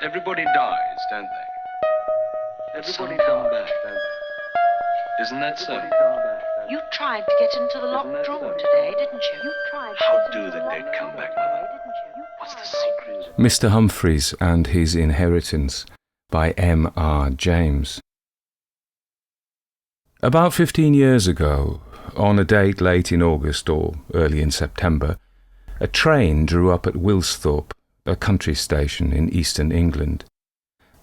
Everybody dies, don't they? Everybody come back, don't they? Isn't that so? You tried to get into the locked room today, didn't you? How do the dead come back, Mother? What's the secret? Mr Humphreys and His Inheritance by M.R. James. About 15 years ago, on a date late in August or early in September, a train drew up at Wilsthorpe, a country station in eastern England.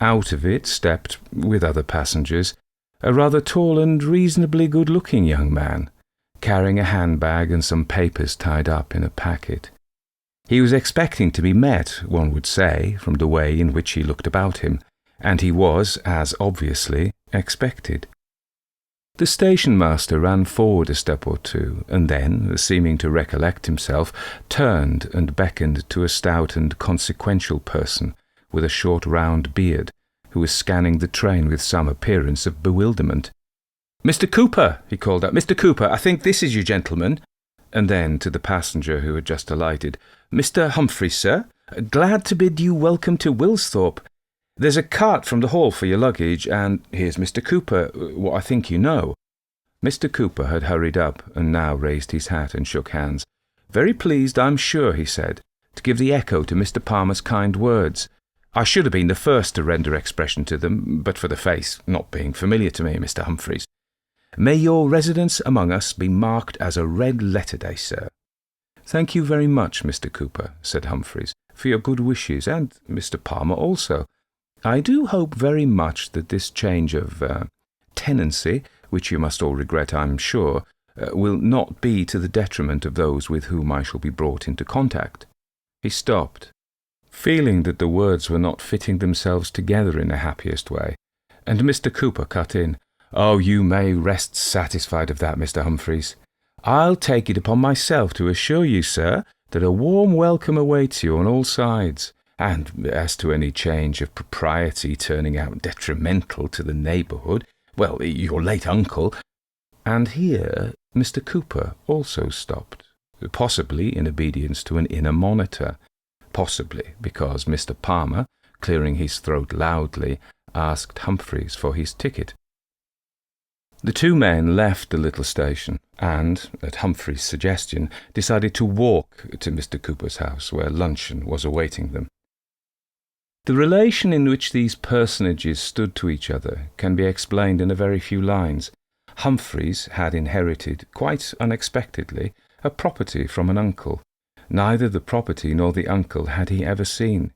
Out of it stepped, with other passengers, a rather tall and reasonably good-looking young man, carrying a handbag and some papers tied up in a packet. He was expecting to be met, one would say, from the way in which he looked about him, and he was, as obviously, expected. The station-master ran forward a step or two, and then, seeming to recollect himself, turned and beckoned to a stout and consequential person with a short round beard, who was scanning the train with some appearance of bewilderment. "Mr. Cooper," he called out, "Mr. Cooper, I think this is you gentleman." And then to the passenger who had just alighted, "Mr. Humphreys, sir, glad to bid you welcome to Wilsthorpe. There's a cart from the hall for your luggage, and here's Mr. Cooper, what I think you know." Mr. Cooper had hurried up and now raised his hat and shook hands. "Very pleased, I'm sure," he said, "to give the echo to Mr. Palmer's kind words. I should have been the first to render expression to them, but for the face not being familiar to me, Mr. Humphreys. May your residence among us be marked as a red letter day, sir." "Thank you very much, Mr. Cooper," said Humphreys, "for your good wishes, and Mr. Palmer also. I do hope very much that this change of tenancy, which you must all regret, I'm sure, will not be to the detriment of those with whom I shall be brought into contact." He stopped, feeling that the words were not fitting themselves together in the happiest way, and Mr. Cooper cut in, "Oh, you may rest satisfied of that, Mr. Humphreys. I'll take it upon myself to assure you, sir, that a warm welcome awaits you on all sides. And as to any change of propriety turning out detrimental to the neighbourhood, well, your late uncle—" And here Mr. Cooper also stopped, possibly in obedience to an inner monitor, possibly because Mr. Palmer, clearing his throat loudly, asked Humphreys for his ticket. The two men left the little station and, at Humphreys' suggestion, decided to walk to Mr. Cooper's house, where luncheon was awaiting them. The relation in which these personages stood to each other can be explained in a very few lines. Humphreys had inherited, quite unexpectedly, a property from an uncle. Neither the property nor the uncle had he ever seen.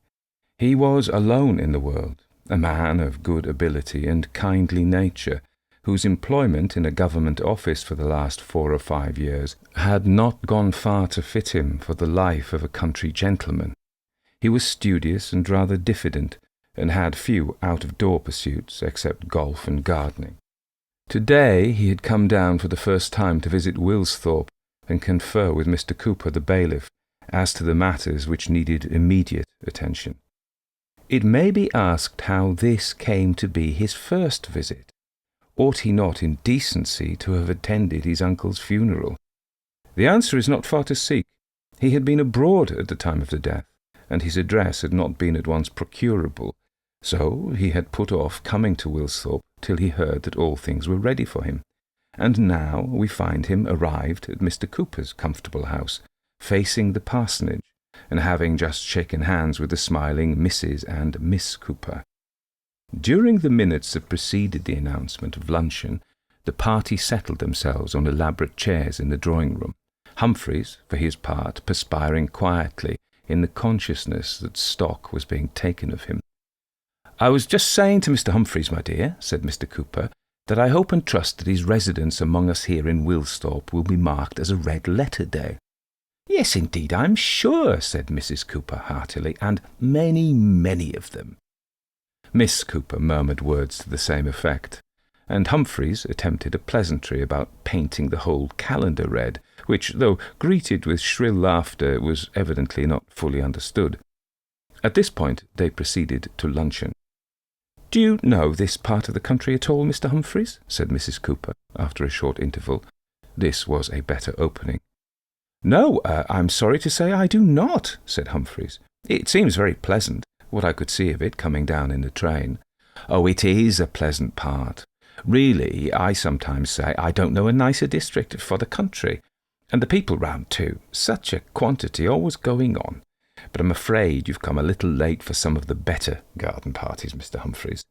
He was alone in the world, a man of good ability and kindly nature, whose employment in a government office for the last 4 or 5 years had not gone far to fit him for the life of a country gentleman. He was studious and rather diffident, and had few out-of-door pursuits except golf and gardening. Today he had come down for the first time to visit Wilsthorpe and confer with Mr. Cooper the bailiff as to the matters which needed immediate attention. It may be asked how this came to be his first visit. Ought he not in decency to have attended his uncle's funeral? The answer is not far to seek. He had been abroad at the time of the death, and his address had not been at once procurable, so he had put off coming to Wilsthorpe till he heard that all things were ready for him. And now we find him arrived at Mr. Cooper's comfortable house, facing the parsonage, and having just shaken hands with the smiling Mrs. and Miss Cooper. During the minutes that preceded the announcement of luncheon, the party settled themselves on elaborate chairs in the drawing-room, Humphreys, for his part, perspiring quietly in the consciousness that stock was being taken of him. "I was just saying to Mr. Humphreys, my dear," said Mr. Cooper, "that I hope and trust that his residence among us here in Wilsthorpe will be marked as a red letter day." "Yes, indeed, I'm sure," said Mrs. Cooper heartily, "and many, many of them." Miss Cooper murmured words to the same effect, and Humphreys attempted a pleasantry about painting the whole calendar red, which, though greeted with shrill laughter, was evidently not fully understood. At this point they proceeded to luncheon. "Do you know this part of the country at all, Mr. Humphreys?" said Mrs. Cooper, after a short interval. This was a better opening. "No, I'm sorry to say I do not," said Humphreys. "It seems very pleasant, what I could see of it coming down in the train. Oh, it is a pleasant part. Really, I sometimes say I don't know a nicer district for the country. And the people round too. Such a quantity always going on. But I'm afraid you've come a little late for some of the better garden parties, Mr. Humphreys.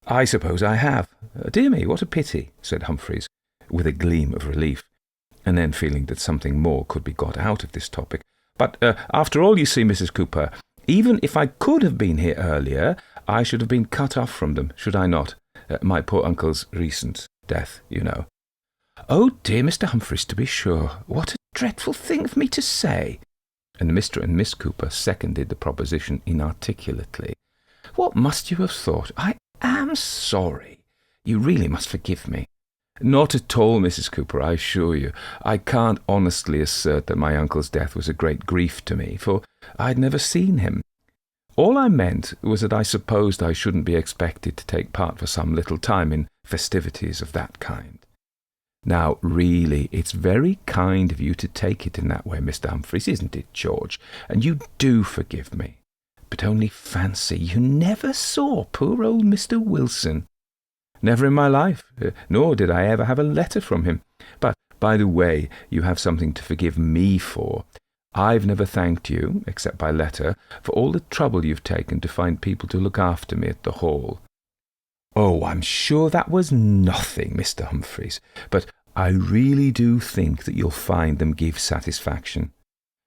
I suppose I have. Dear me, what a pity, said Humphreys, with a gleam of relief, and then feeling that something more could be got out of this topic. But after all, you see, Mrs. Cooper, even if I could have been here earlier, I should have been cut off from them, should I not? My poor uncle's recent death, you know. Oh, dear Mr. Humphreys, to be sure. What a dreadful thing of me to say. And Mr. and Miss Cooper seconded the proposition inarticulately. What must you have thought? I am sorry. You really must forgive me. Not at all, Mrs. Cooper, I assure you. I can't honestly assert that my uncle's death was a great grief to me, for I'd never seen him. All I meant was that I supposed I shouldn't be expected to take part for some little time in festivities of that kind. Now, really, it's very kind of you to take it in that way, Mr. Humphreys, isn't it, George? And you do forgive me. But only fancy, you never saw poor old Mr. Wilson. Never in my life, nor did I ever have a letter from him. But, by the way, you have something to forgive me for. I've never thanked you, except by letter, for all the trouble you've taken to find people to look after me at the Hall. Oh, I'm sure that was nothing, Mr. Humphreys, but I really do think that you'll find them give satisfaction.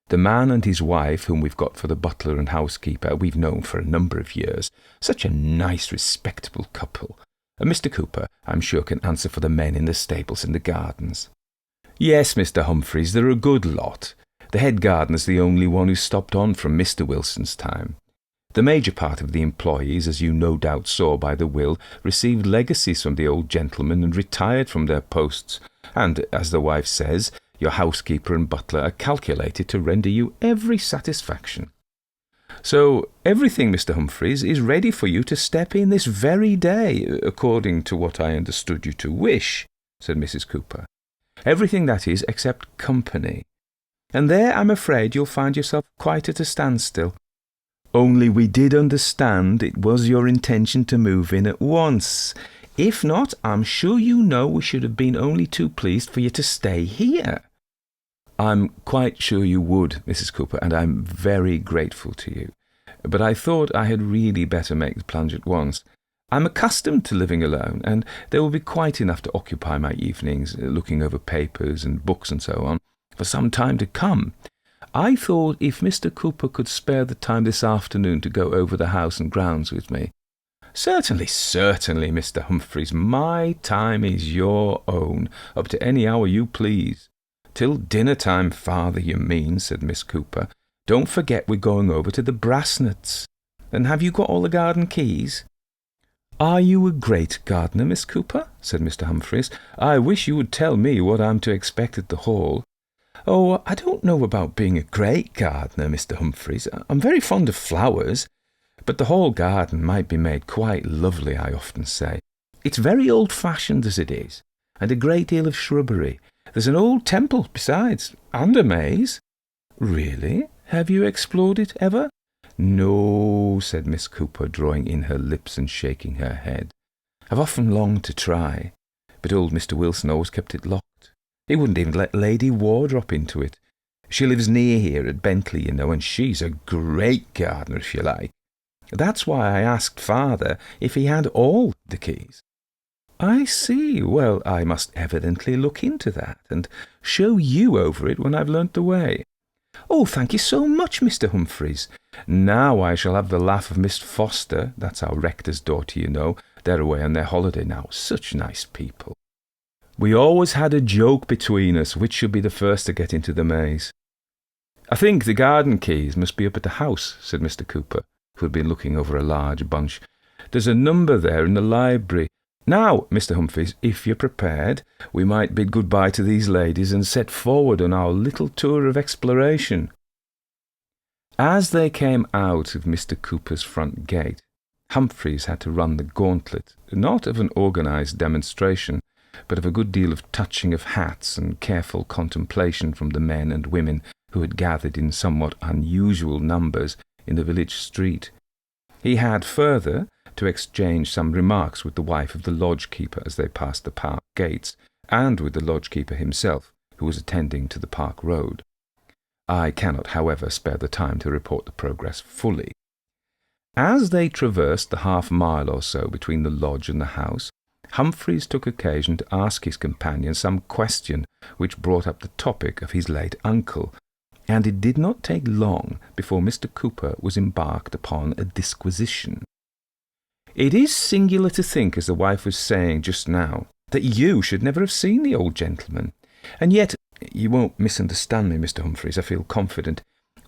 The man and his wife, whom we've got for the butler and housekeeper, we've known for a number of years. Such a nice, respectable couple. And Mr. Cooper, I'm sure, can answer for the men in the stables and the gardens. Yes, Mr. Humphreys, they're a good lot. The head gardener's the only one who stopped on from Mr. Wilson's time. The major part of the employees, as you no doubt saw by the will, received legacies from the old gentleman and retired from their posts, and, as the wife says, your housekeeper and butler are calculated to render you every satisfaction. So everything, Mr. Humphreys, is ready for you to step in this very day, according to what I understood you to wish, said Mrs. Cooper. Everything, that is, except company. And there I'm afraid you'll find yourself quite at a standstill. Only we did understand it was your intention to move in at once. If not, I'm sure you know we should have been only too pleased for you to stay here. I'm quite sure you would, Mrs. Cooper, and I'm very grateful to you. But I thought I had really better make the plunge at once. I'm accustomed to living alone, and there will be quite enough to occupy my evenings, looking over papers and books and so on, for some time to come. I thought if Mr. Cooper could spare the time this afternoon to go over the house and grounds with me. Certainly, certainly, Mr. Humphreys. My time is your own, up to any hour you please. Till dinner-time, father, you mean, said Miss Cooper. Don't forget we're going over to the Brassnets. And have you got all the garden keys? Are you a great gardener, Miss Cooper? Said Mr. Humphreys. I wish you would tell me what I'm to expect at the Hall. Oh, I don't know about being a great gardener, Mr. Humphreys. I'm very fond of flowers, but the whole garden might be made quite lovely, I often say. It's very old-fashioned as it is, and a great deal of shrubbery. There's an old temple besides, and a maze. Really? Have you explored it ever? No, said Miss Cooper, drawing in her lips and shaking her head. I've often longed to try, but old Mr. Wilson always kept it locked. He wouldn't even let Lady Wardrop into it. She lives near here at Bentley, you know, and she's a great gardener, if you like. That's why I asked father if he had all the keys. I see. Well, I must evidently look into that and show you over it when I've learnt the way. Oh, thank you so much, Mr. Humphreys. Now I shall have the laugh of Miss Foster. That's our rector's daughter, you know. They're away on their holiday now. Such nice people. We always had a joke between us which should be the first to get into the maze. I think the garden keys must be up at the house, said Mr. Cooper, who had been looking over a large bunch. There's a number there in the library. Now, Mr. Humphreys, if you're prepared, we might bid good-bye to these ladies and set forward on our little tour of exploration. As they came out of Mr. Cooper's front gate, Humphreys had to run the gauntlet, not of an organised demonstration, but of a good deal of touching of hats and careful contemplation from the men and women who had gathered in somewhat unusual numbers in the village street. He had further to exchange some remarks with the wife of the lodge-keeper as they passed the park gates, and with the lodge-keeper himself, who was attending to the park road. I cannot, however, spare the time to report the progress fully. As they traversed the half-mile or so between the lodge and the house, Humphreys took occasion to ask his companion some question which brought up the topic of his late uncle, and it did not take long before Mr. Cooper was embarked upon a disquisition. "It is singular to think, as the wife was saying just now, that you should never have seen the old gentleman. And yet, you won't misunderstand me, Mr. Humphreys, I feel confident,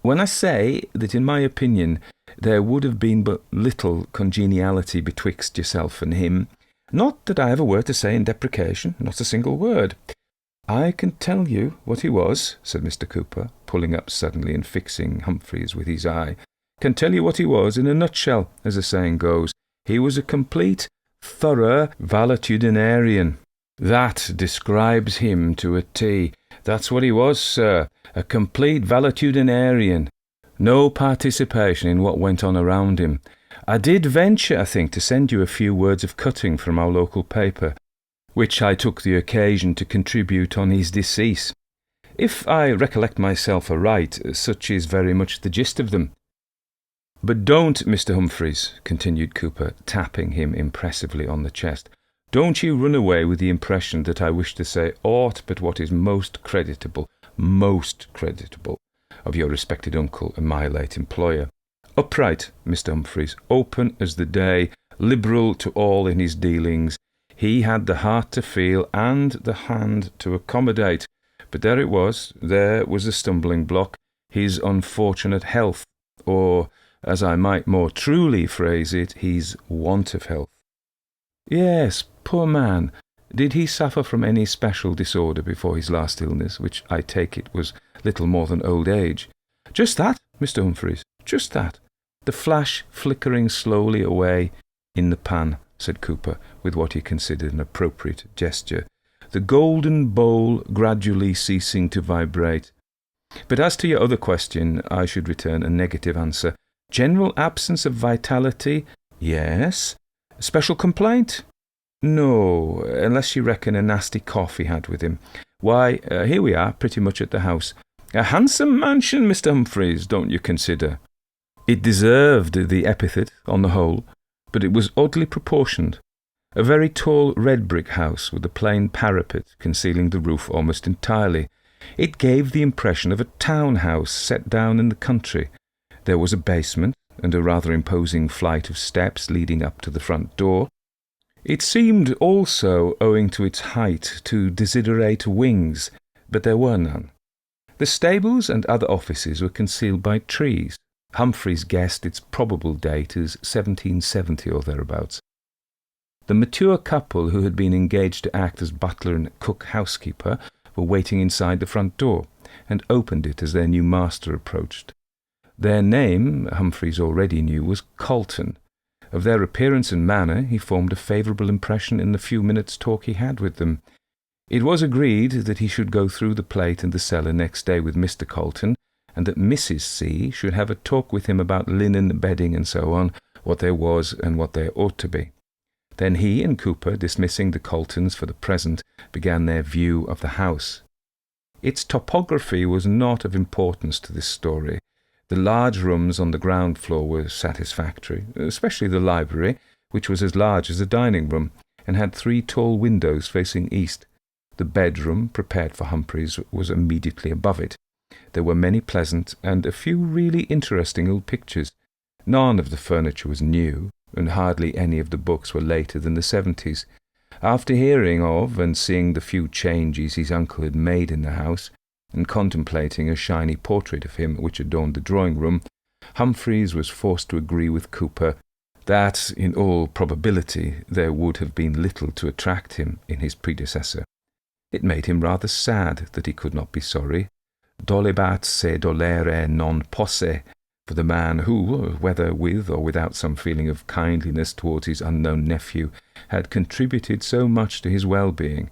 when I say that in my opinion there would have been but little congeniality betwixt yourself and him. Not that I have a word to say in deprecation, not a single word. I can tell you what he was," said Mr. Cooper, pulling up suddenly and fixing Humphreys with his eye. "Can tell you what he was in a nutshell, as the saying goes. He was a complete, thorough valetudinarian. That describes him to a T. That's what he was, sir, a complete valetudinarian. No participation in what went on around him. I did venture, I think, to send you a few words of cutting from our local paper, which I took the occasion to contribute on his decease. If I recollect myself aright, such is very much the gist of them. But don't, Mr. Humphreys," continued Cooper, tapping him impressively on the chest, "don't you run away with the impression that I wish to say aught but what is most creditable of your respected uncle and my late employer. Upright, Mr. Humphreys, open as the day, liberal to all in his dealings. He had the heart to feel and the hand to accommodate. But there was the stumbling block, his unfortunate health, or, as I might more truly phrase it, his want of health." "Yes, poor man. Did he suffer from any special disorder before his last illness, which I take it was little more than old age?" "Just that, Mr. Humphreys, just that. The flash flickering slowly away in the pan," said Cooper, with what he considered an appropriate gesture. "The golden bowl gradually ceasing to vibrate. But as to your other question, I should return a negative answer. General absence of vitality? Yes. Special complaint? No, unless you reckon a nasty cough he had with him. Why, here we are, pretty much at the house. A handsome mansion, Mr. Humphreys, don't you consider? It deserved the epithet, on the whole, but it was oddly proportioned. A very tall red brick house with a plain parapet concealing the roof almost entirely. It gave the impression of a town house set down in the country. There was a basement and a rather imposing flight of steps leading up to the front door. It seemed also, owing to its height, to desiderate wings, but there were none. The stables and other offices were concealed by trees. Humphreys guessed its probable date as 1770 or thereabouts. The mature couple who had been engaged to act as butler and cook-housekeeper were waiting inside the front door, and opened it as their new master approached. Their name, Humphreys already knew, was Colton. Of their appearance and manner he formed a favourable impression in the few minutes' talk he had with them. It was agreed that he should go through the plate and the cellar next day with Mr. Colton, and that Mrs. C. should have a talk with him about linen, bedding, and so on, what there was and what there ought to be. Then he and Cooper, dismissing the Coltons for the present, began their view of the house. Its topography was not of importance to this story. The large rooms on the ground floor were satisfactory, especially the library, which was as large as a dining room, and had 3 tall windows facing east. The bedroom, prepared for Humphreys, was immediately above it. There were many pleasant and a few really interesting old pictures. None of the furniture was new, and hardly any of the books were later than the 70s. After hearing of and seeing the few changes his uncle had made in the house, and contemplating a shiny portrait of him which adorned the drawing-room, Humphreys was forced to agree with Cooper that, in all probability, there would have been little to attract him in his predecessor. It made him rather sad that he could not be sorry. Dolebat se dolere non posse, for the man who, whether with or without some feeling of kindliness towards his unknown nephew, had contributed so much to his well-being.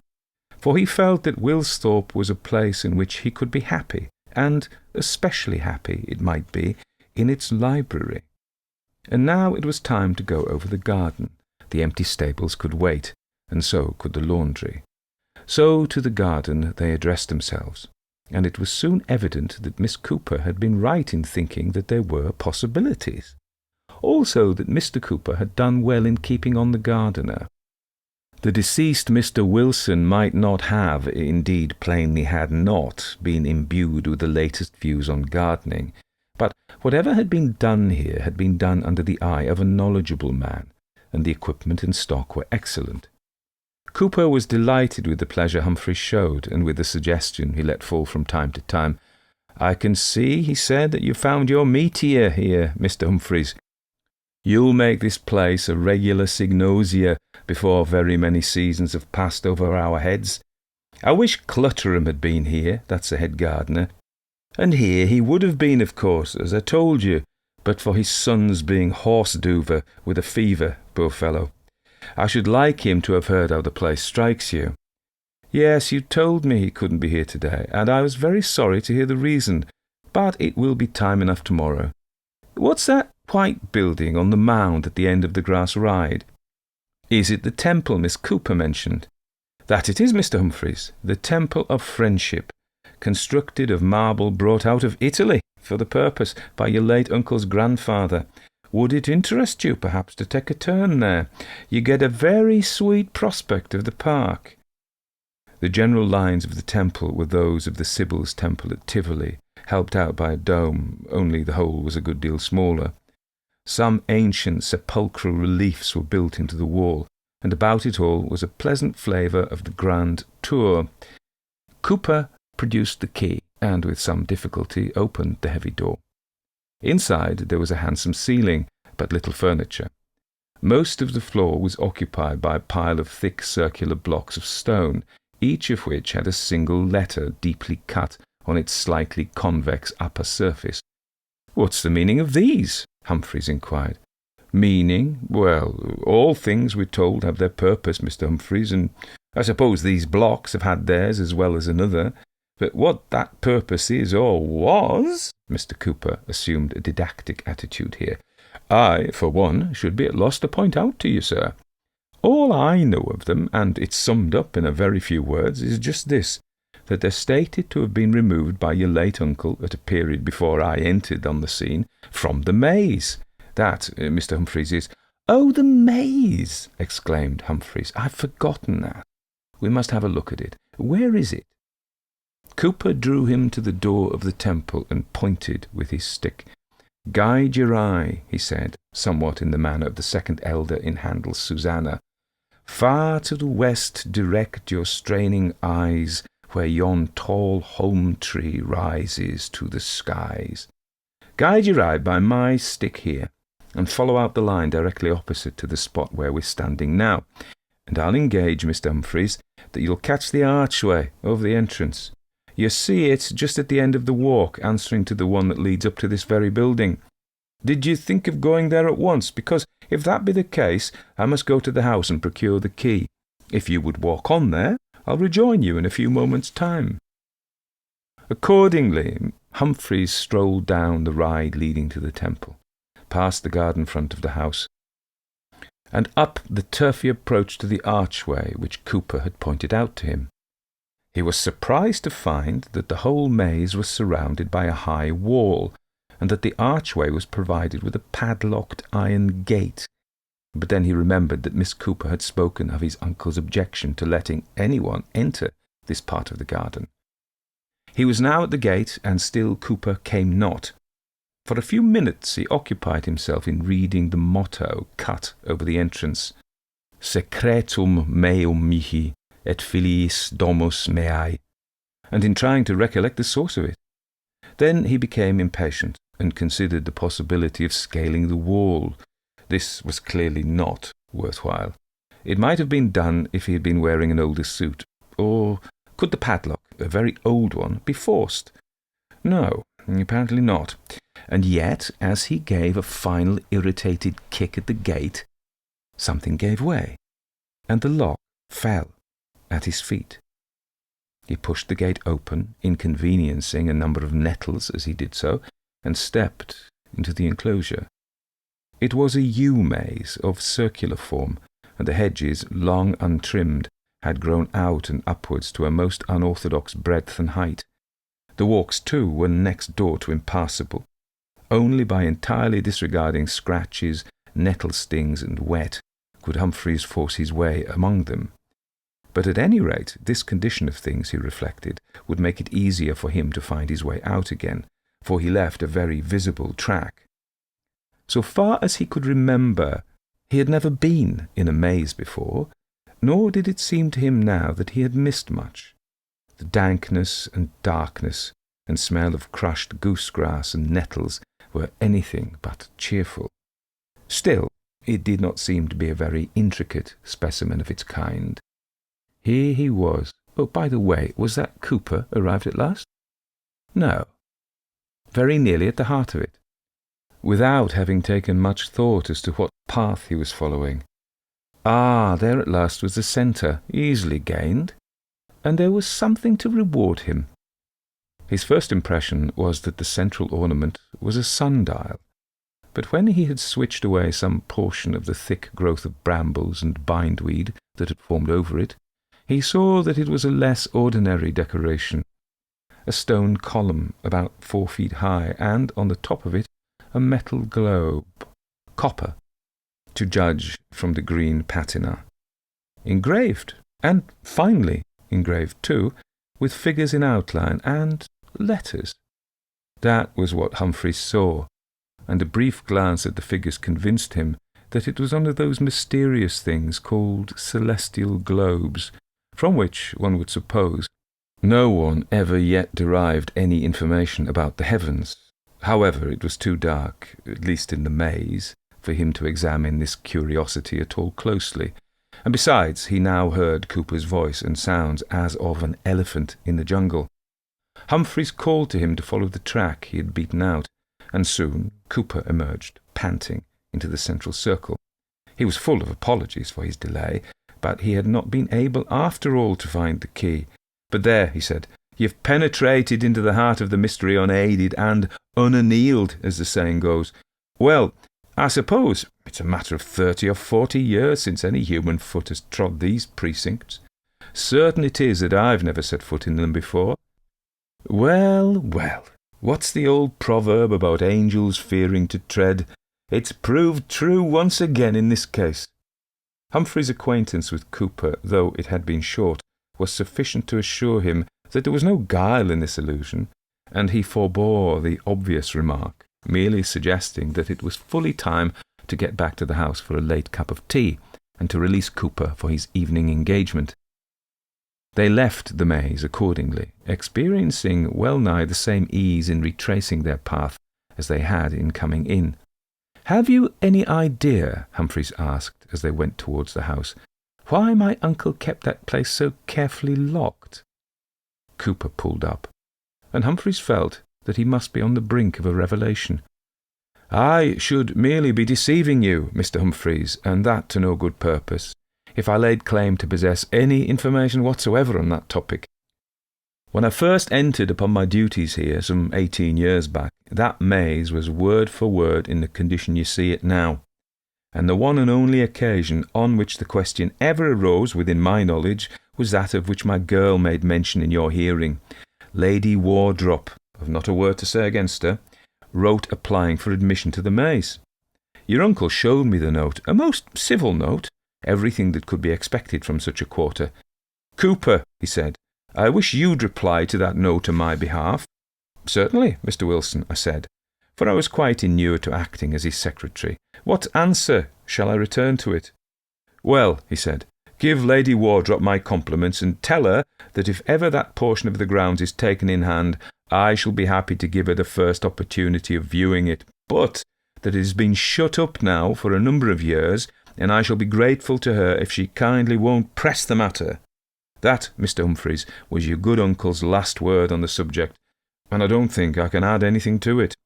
For he felt that Wilsthorpe was a place in which he could be happy, and especially happy, it might be, in its library. and now it was time to go over the garden. The empty stables could wait, and so could the laundry. So to the garden they addressed themselves, and it was soon evident that Miss Cooper had been right in thinking that there were possibilities. Also that Mr. Cooper had done well in keeping on the gardener. The deceased Mr. Wilson might not have, indeed plainly had not, been imbued with the latest views on gardening, but whatever had been done here had been done under the eye of a knowledgeable man, and the equipment and stock were excellent. Cooper was delighted with the pleasure Humphreys showed, and with the suggestion he let fall from time to time. "I can see," he said, "that you found your meteor here, Mr. Humphreys. You'll make this place a regular signosia before very many seasons have passed over our heads. I wish Clutterham had been here, that's the head gardener. And here he would have been, of course, as I told you, but for his son's being horse-dover with a fever, poor fellow. I should like him to have heard how the place strikes you. Yes, you told me he couldn't be here today, and I was very sorry to hear the reason, but it will be time enough tomorrow. What's that white building on the mound at the end of the grass ride? Is it the temple Miss Cooper mentioned? That it is, Mr. Humphreys, the Temple of Friendship, constructed of marble brought out of Italy for the purpose by your late uncle's grandfather. Would it interest you, perhaps, to take a turn there? You get a very sweet prospect of the park." The general lines of the temple were those of the Sibyl's temple at Tivoli, helped out by a dome, only the whole was a good deal smaller. Some ancient sepulchral reliefs were built into the wall, and about it all was a pleasant flavour of the grand tour. Cooper produced the key, and with some difficulty opened the heavy door. Inside there was a handsome ceiling, but little furniture. Most of the floor was occupied by a pile of thick circular blocks of stone, each of which had a single letter deeply cut on its slightly convex upper surface. "What's the meaning of these?" Humphreys inquired. "Meaning? Well, all things, we're told, have their purpose, Mr. Humphreys, and I suppose these blocks have had theirs as well as another. But what that purpose is, or was," Mr. Cooper assumed a didactic attitude here, "I, for one, should be at loss to point out to you, sir. All I know of them, and it's summed up in a very few words, is just this, that they're stated to have been removed by your late uncle at a period before I entered on the scene, from the maze. That, Mr. Humphreys, is—" "Oh, the maze!" exclaimed Humphreys. "I've forgotten that. We must have a look at it. Where is it?" Cooper drew him to the door of the temple and pointed with his stick. "Guide your eye," he said, somewhat in the manner of the second elder in Handel's Susanna. "Far to the west direct your straining eyes, where yon tall holm-tree rises to the skies. Guide your eye by my stick here, and follow out the line directly opposite to the spot where we're standing now, and I'll engage, Mr. Humphreys, that you'll catch the archway over the entrance. You see it just at the end of the walk, answering to the one that leads up to this very building. Did you think of going there at once? Because if that be the case, I must go to the house and procure the key. If you would walk on there, I'll rejoin you in a few moments' time." Accordingly, Humphreys strolled down the ride leading to the temple, past the garden front of the house, and up the turfy approach to the archway which Cooper had pointed out to him. He was surprised to find that the whole maze was surrounded by a high wall, and that the archway was provided with a padlocked iron gate. But then he remembered that Miss Cooper had spoken of his uncle's objection to letting anyone enter this part of the garden. He was now at the gate, and still Cooper came not. For a few minutes he occupied himself in reading the motto cut over the entrance, "Secretum meum mihi, et filiis domus meae," and in trying to recollect the source of it. Then he became impatient, and considered the possibility of scaling the wall. This was clearly not worthwhile. It might have been done if he had been wearing an older suit. Or could the padlock, a very old one, be forced? No, apparently not. And yet, as he gave a final irritated kick at the gate, something gave way, and the lock fell at his feet. He pushed the gate open, inconveniencing a number of nettles as he did so, and stepped into the enclosure. It was a yew maze of circular form, and the hedges, long untrimmed, had grown out and upwards to a most unorthodox breadth and height. The walks, too, were next door to impassable. Only by entirely disregarding scratches, nettle stings, and wet could Humphreys force his way among them. But at any rate, this condition of things, he reflected, would make it easier for him to find his way out again, for he left a very visible track. So far as he could remember, he had never been in a maze before, nor did it seem to him now that he had missed much. The dankness and darkness and smell of crushed goosegrass and nettles were anything but cheerful. Still, it did not seem to be a very intricate specimen of its kind. Here he was. Oh, by the way, was that Cooper arrived at last? No. Very nearly at the heart of it, without having taken much thought as to what path he was following. Ah, there at last was the centre, easily gained, and there was something to reward him. His first impression was that the central ornament was a sundial, but when he had switched away some portion of the thick growth of brambles and bindweed that had formed over it, he saw that it was a less ordinary decoration, a stone column about 4 feet high, and on the top of it a metal globe, copper, to judge from the green patina, engraved, and finely engraved too, with figures in outline and letters. That was what Humphreys saw, and a brief glance at the figures convinced him that it was one of those mysterious things called celestial globes, from which, one would suppose, no one ever yet derived any information about the heavens. However, it was too dark, at least in the maze, for him to examine this curiosity at all closely, and besides, he now heard Cooper's voice and sounds as of an elephant in the jungle. Humphreys called to him to follow the track he had beaten out, and soon Cooper emerged, panting, into the central circle. He was full of apologies for his delay, but he had not been able after all to find the key. "But there," he said, "you've penetrated into the heart of the mystery unaided and unannealed, as the saying goes. Well, I suppose it's a matter of 30 or 40 years since any human foot has trod these precincts. Certain it is that I've never set foot in them before. Well, well, what's the old proverb about angels fearing to tread? It's proved true once again in this case." Humphrey's acquaintance with Cooper, though it had been short, was sufficient to assure him that there was no guile in this allusion, and he forbore the obvious remark, merely suggesting that it was fully time to get back to the house for a late cup of tea, and to release Cooper for his evening engagement. They left the maze accordingly, experiencing well-nigh the same ease in retracing their path as they had in coming in. "Have you any idea," Humphreys asked as they went towards the house, "why my uncle kept that place so carefully locked?" Cooper pulled up, and Humphreys felt that he must be on the brink of a revelation. "I should merely be deceiving you, Mr. Humphreys, and that to no good purpose, if I laid claim to possess any information whatsoever on that topic. When I first entered upon my duties here, some 18 years back, that maze was word for word in the condition you see it now, and the one and only occasion on which the question ever arose within my knowledge was that of which my girl made mention in your hearing. Lady Wardrop, I've not a word to say against her, wrote applying for admission to the maze. Your uncle showed me the note, a most civil note, everything that could be expected from such a quarter. 'Cooper,' he said, 'I wish you'd reply to that note on my behalf.' 'Certainly, Mr. Wilson,' I said, for I was quite inured to acting as his secretary. 'What answer shall I return to it?' 'Well,' he said, 'give Lady Wardrop my compliments, and tell her that if ever that portion of the grounds is taken in hand, I shall be happy to give her the first opportunity of viewing it, but that it has been shut up now for a number of years, and I shall be grateful to her if she kindly won't press the matter. That, Mr. Humphreys, was your good uncle's last word on the subject, and I don't think I can add anything to it.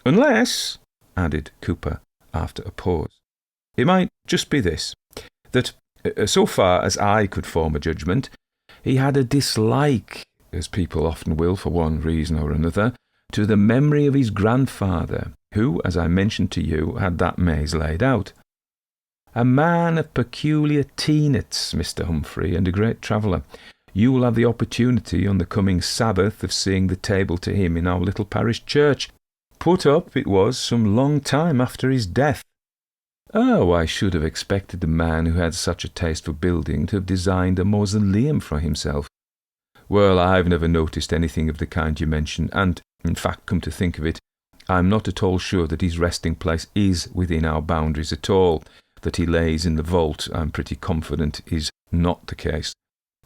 Unless,' added Cooper, after a pause, 'it might just be this, that, so far as I could form a judgment, he had a dislike, as people often will for one reason or another, to the memory of his grandfather, who, as I mentioned to you, had that maze laid out. A man of peculiar tenets, Mr Humphrey, and a great traveller. You will have the opportunity on the coming Sabbath of seeing the table to him in our little parish church. Put up, it was, some long time after his death. Oh, I should have expected the man who had such a taste for building to have designed a mausoleum for himself. Well, I've never noticed anything of the kind you mention, and, in fact, come to think of it, I'm not at all sure that his resting place is within our boundaries at all. That he lays in the vault, I'm pretty confident is not the case.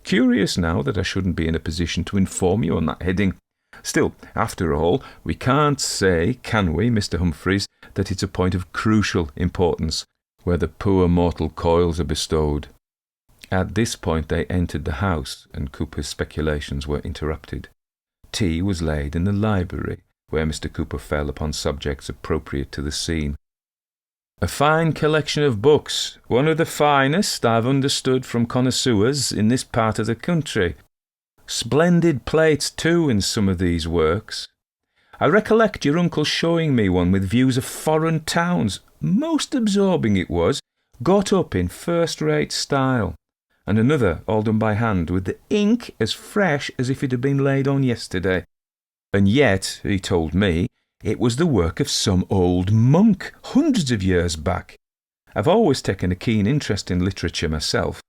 Curious now that I shouldn't be in a position to inform you on that heading. Still, after all, we can't say, can we, Mr Humphreys, that it's a point of crucial importance where the poor mortal coils are bestowed. At this point they entered the house, and Cooper's speculations were interrupted. Tea was laid in the library, where Mr Cooper fell upon subjects appropriate to the scene. A fine collection of books, one of the finest, I've understood from connoisseurs, in this part of the country. Splendid plates, too, in some of these works. I recollect your uncle showing me one with views of foreign towns. Most absorbing it was, got up in first-rate style, and another all done by hand, with the ink as fresh as if it had been laid on yesterday. And yet, he told me, it was the work of some old monk, hundreds of years back. I've always taken a keen interest in literature myself.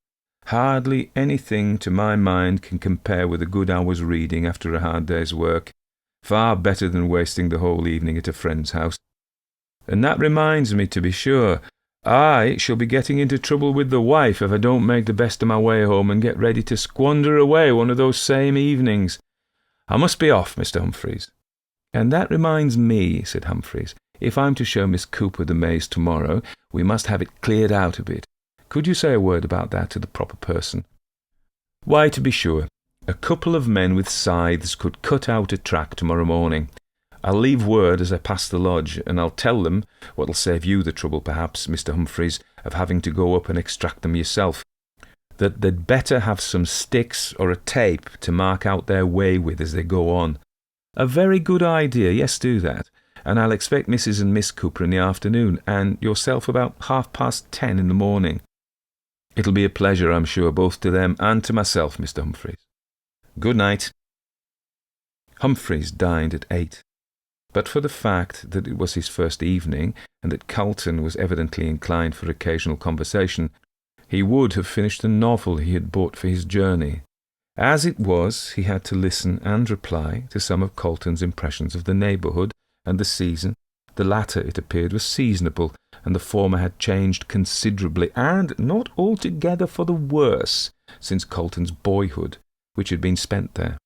Hardly anything, to my mind, can compare with a good hour's reading after a hard day's work. Far better than wasting the whole evening at a friend's house. And that reminds me, to be sure, I shall be getting into trouble with the wife if I don't make the best of my way home and get ready to squander away one of those same evenings. I must be off, Mr Humphreys. And that reminds me, said Humphreys, if I'm to show Miss Cooper the maze tomorrow, we must have it cleared out a bit. Could you say a word about that to the proper person? Why, to be sure, a couple of men with scythes could cut out a track tomorrow morning. I'll leave word as I pass the lodge, and I'll tell them, what'll save you the trouble perhaps, Mr Humphreys, of having to go up and extract them yourself, that they'd better have some sticks or a tape to mark out their way with as they go on. A very good idea, yes, do that. And I'll expect Mrs. and Miss Cooper in the afternoon, and yourself about 10:30 in the morning. It'll be a pleasure, I'm sure, both to them and to myself, Mr Humphreys. Good night. Humphreys dined at 8. But for the fact that it was his first evening, and that Carlton was evidently inclined for occasional conversation, he would have finished the novel he had bought for his journey. As it was, he had to listen and reply to some of Carlton's impressions of the neighbourhood and the season. The latter, it appeared, was seasonable, and the former had changed considerably, and not altogether for the worse, since Carlton's boyhood, which had been spent there.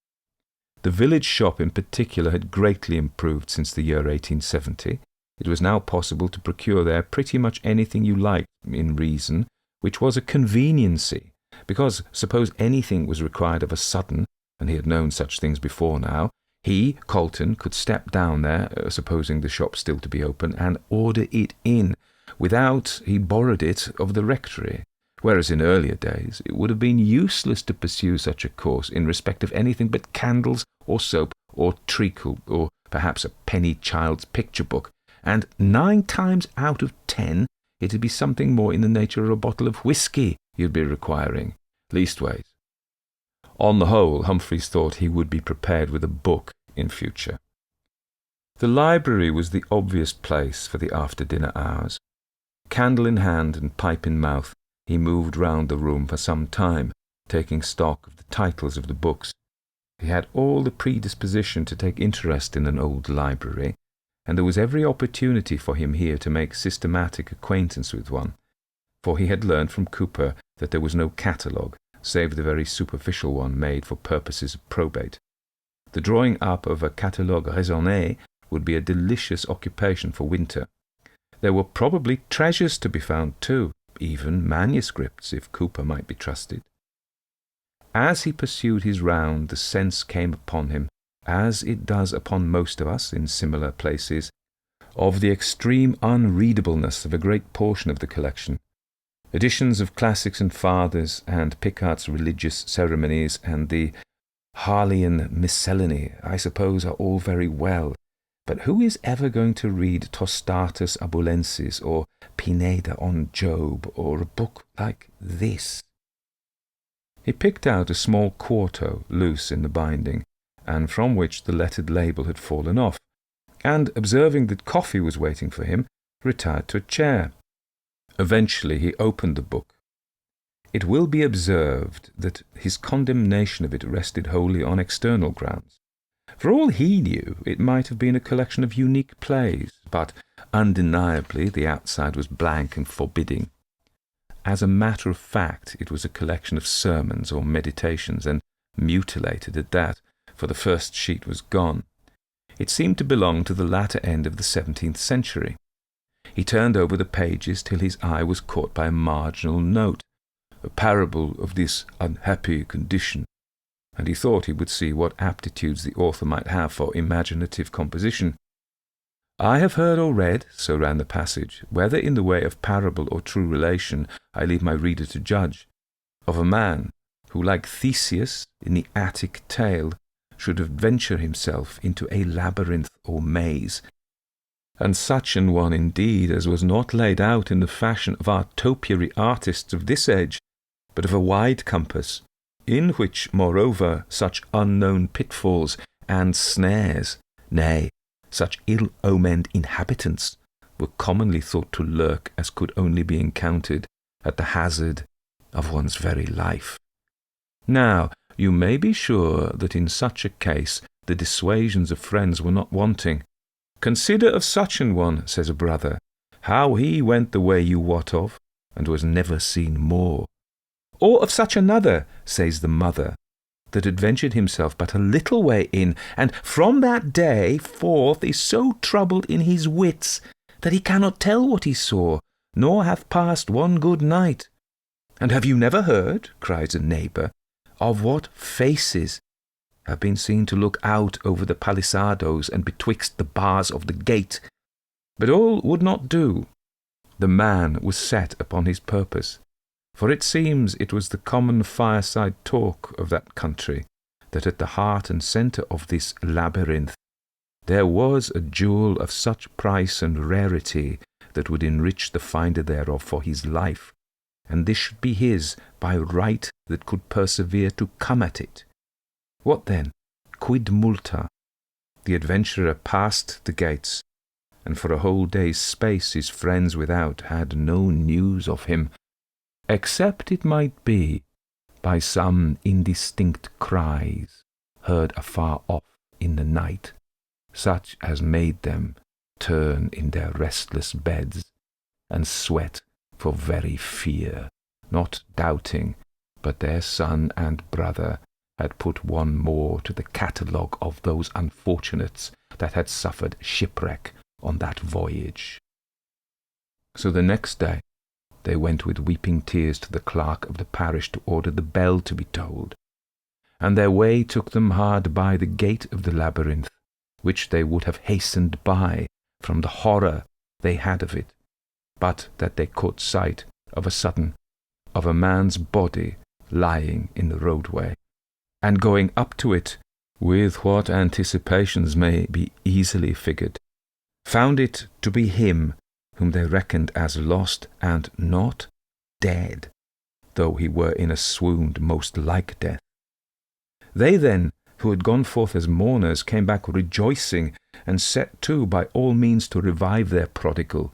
The village shop in particular had greatly improved since the year 1870. It was now possible to procure there pretty much anything you liked, in reason, which was a conveniency, because suppose anything was required of a sudden, and he had known such things before now, he, Carlton, could step down there, supposing the shop still to be open, and order it in, without he borrowed it of the rectory, whereas in earlier days it would have been useless to pursue such a course in respect of anything but candles or soap or treacle or perhaps a penny child's picture book, and 9 times out of 10 it'd be something more in the nature of a bottle of whisky you'd be requiring, leastways. On the whole, Humphreys thought he would be prepared with a book in future. The library was the obvious place for the after-dinner hours. Candle in hand and pipe in mouth, he moved round the room for some time, taking stock of the titles of the books. He had all the predisposition to take interest in an old library, and there was every opportunity for him here to make systematic acquaintance with one, for he had learned from Cooper that there was no catalogue, save the very superficial one made for purposes of probate. The drawing up of a catalogue raisonné would be a delicious occupation for winter. There were probably treasures to be found too, even manuscripts, if Cooper might be trusted. As he pursued his round, the sense came upon him, as it does upon most of us in similar places, of the extreme unreadableness of a great portion of the collection. Editions of classics and fathers, and Picard's religious ceremonies, and the Harleian miscellany, I suppose, are all very well, But who is ever going to read Tostatus Abulensis or Pineda on Job or a book like this? He picked out a small quarto loose in the binding, and from which the lettered label had fallen off, and, observing that coffee was waiting for him, retired to a chair. Eventually he opened the book. It will be observed that his condemnation of it rested wholly on external grounds. For all he knew, it might have been a collection of unique plays, but undeniably the outside was blank and forbidding. As a matter of fact, it was a collection of sermons or meditations, and mutilated at that, for the first sheet was gone. It seemed to belong to the latter end of the 17th century. He turned over the pages till his eye was caught by a marginal note, a parable of this unhappy condition, and he thought he would see what aptitudes the author might have for imaginative composition. I have heard or read, so ran the passage, whether in the way of parable or true relation, I leave my reader to judge, of a man who, like Theseus in the Attic tale, should adventure himself into a labyrinth or maze, and such an one indeed as was not laid out in the fashion of our topiary artists of this age, but of a wide compass, in which, moreover, such unknown pitfalls and snares, nay, such ill-omened inhabitants, were commonly thought to lurk as could only be encountered at the hazard of one's very life. Now, you may be sure that in such a case the dissuasions of friends were not wanting. Consider of such an one, says a brother, how he went the way you wot of, and was never seen more. Or of such another, says the mother, that adventured himself but a little way in, and from that day forth is so troubled in his wits that he cannot tell what he saw, nor hath passed one good night. And have you never heard, cries a neighbour, of what faces have been seen to look out over the palisadoes and betwixt the bars of the gate? But all would not do. The man was set upon his purpose, for it seems it was the common fireside talk of that country, that at the heart and centre of this labyrinth there was a jewel of such price and rarity that would enrich the finder thereof for his life, and this should be his by right that could persevere to come at it. What then? Quid multa? The adventurer passed the gates, and for a whole day's space his friends without had no news of him, except it might be by some indistinct cries heard afar off in the night, such as made them turn in their restless beds and sweat for very fear, not doubting but their son and brother had put one more to the catalogue of those unfortunates that had suffered shipwreck on that voyage. So the next day they went with weeping tears to the clerk of the parish to order the bell to be tolled, and their way took them hard by the gate of the labyrinth, which they would have hastened by from the horror they had of it, but that they caught sight of a sudden of a man's body lying in the roadway, and going up to it, with what anticipations may be easily figured, found it to be him whom they reckoned as lost and not dead, though he were in a swoon most like death. They then, who had gone forth as mourners, came back rejoicing, and set to by all means to revive their prodigal,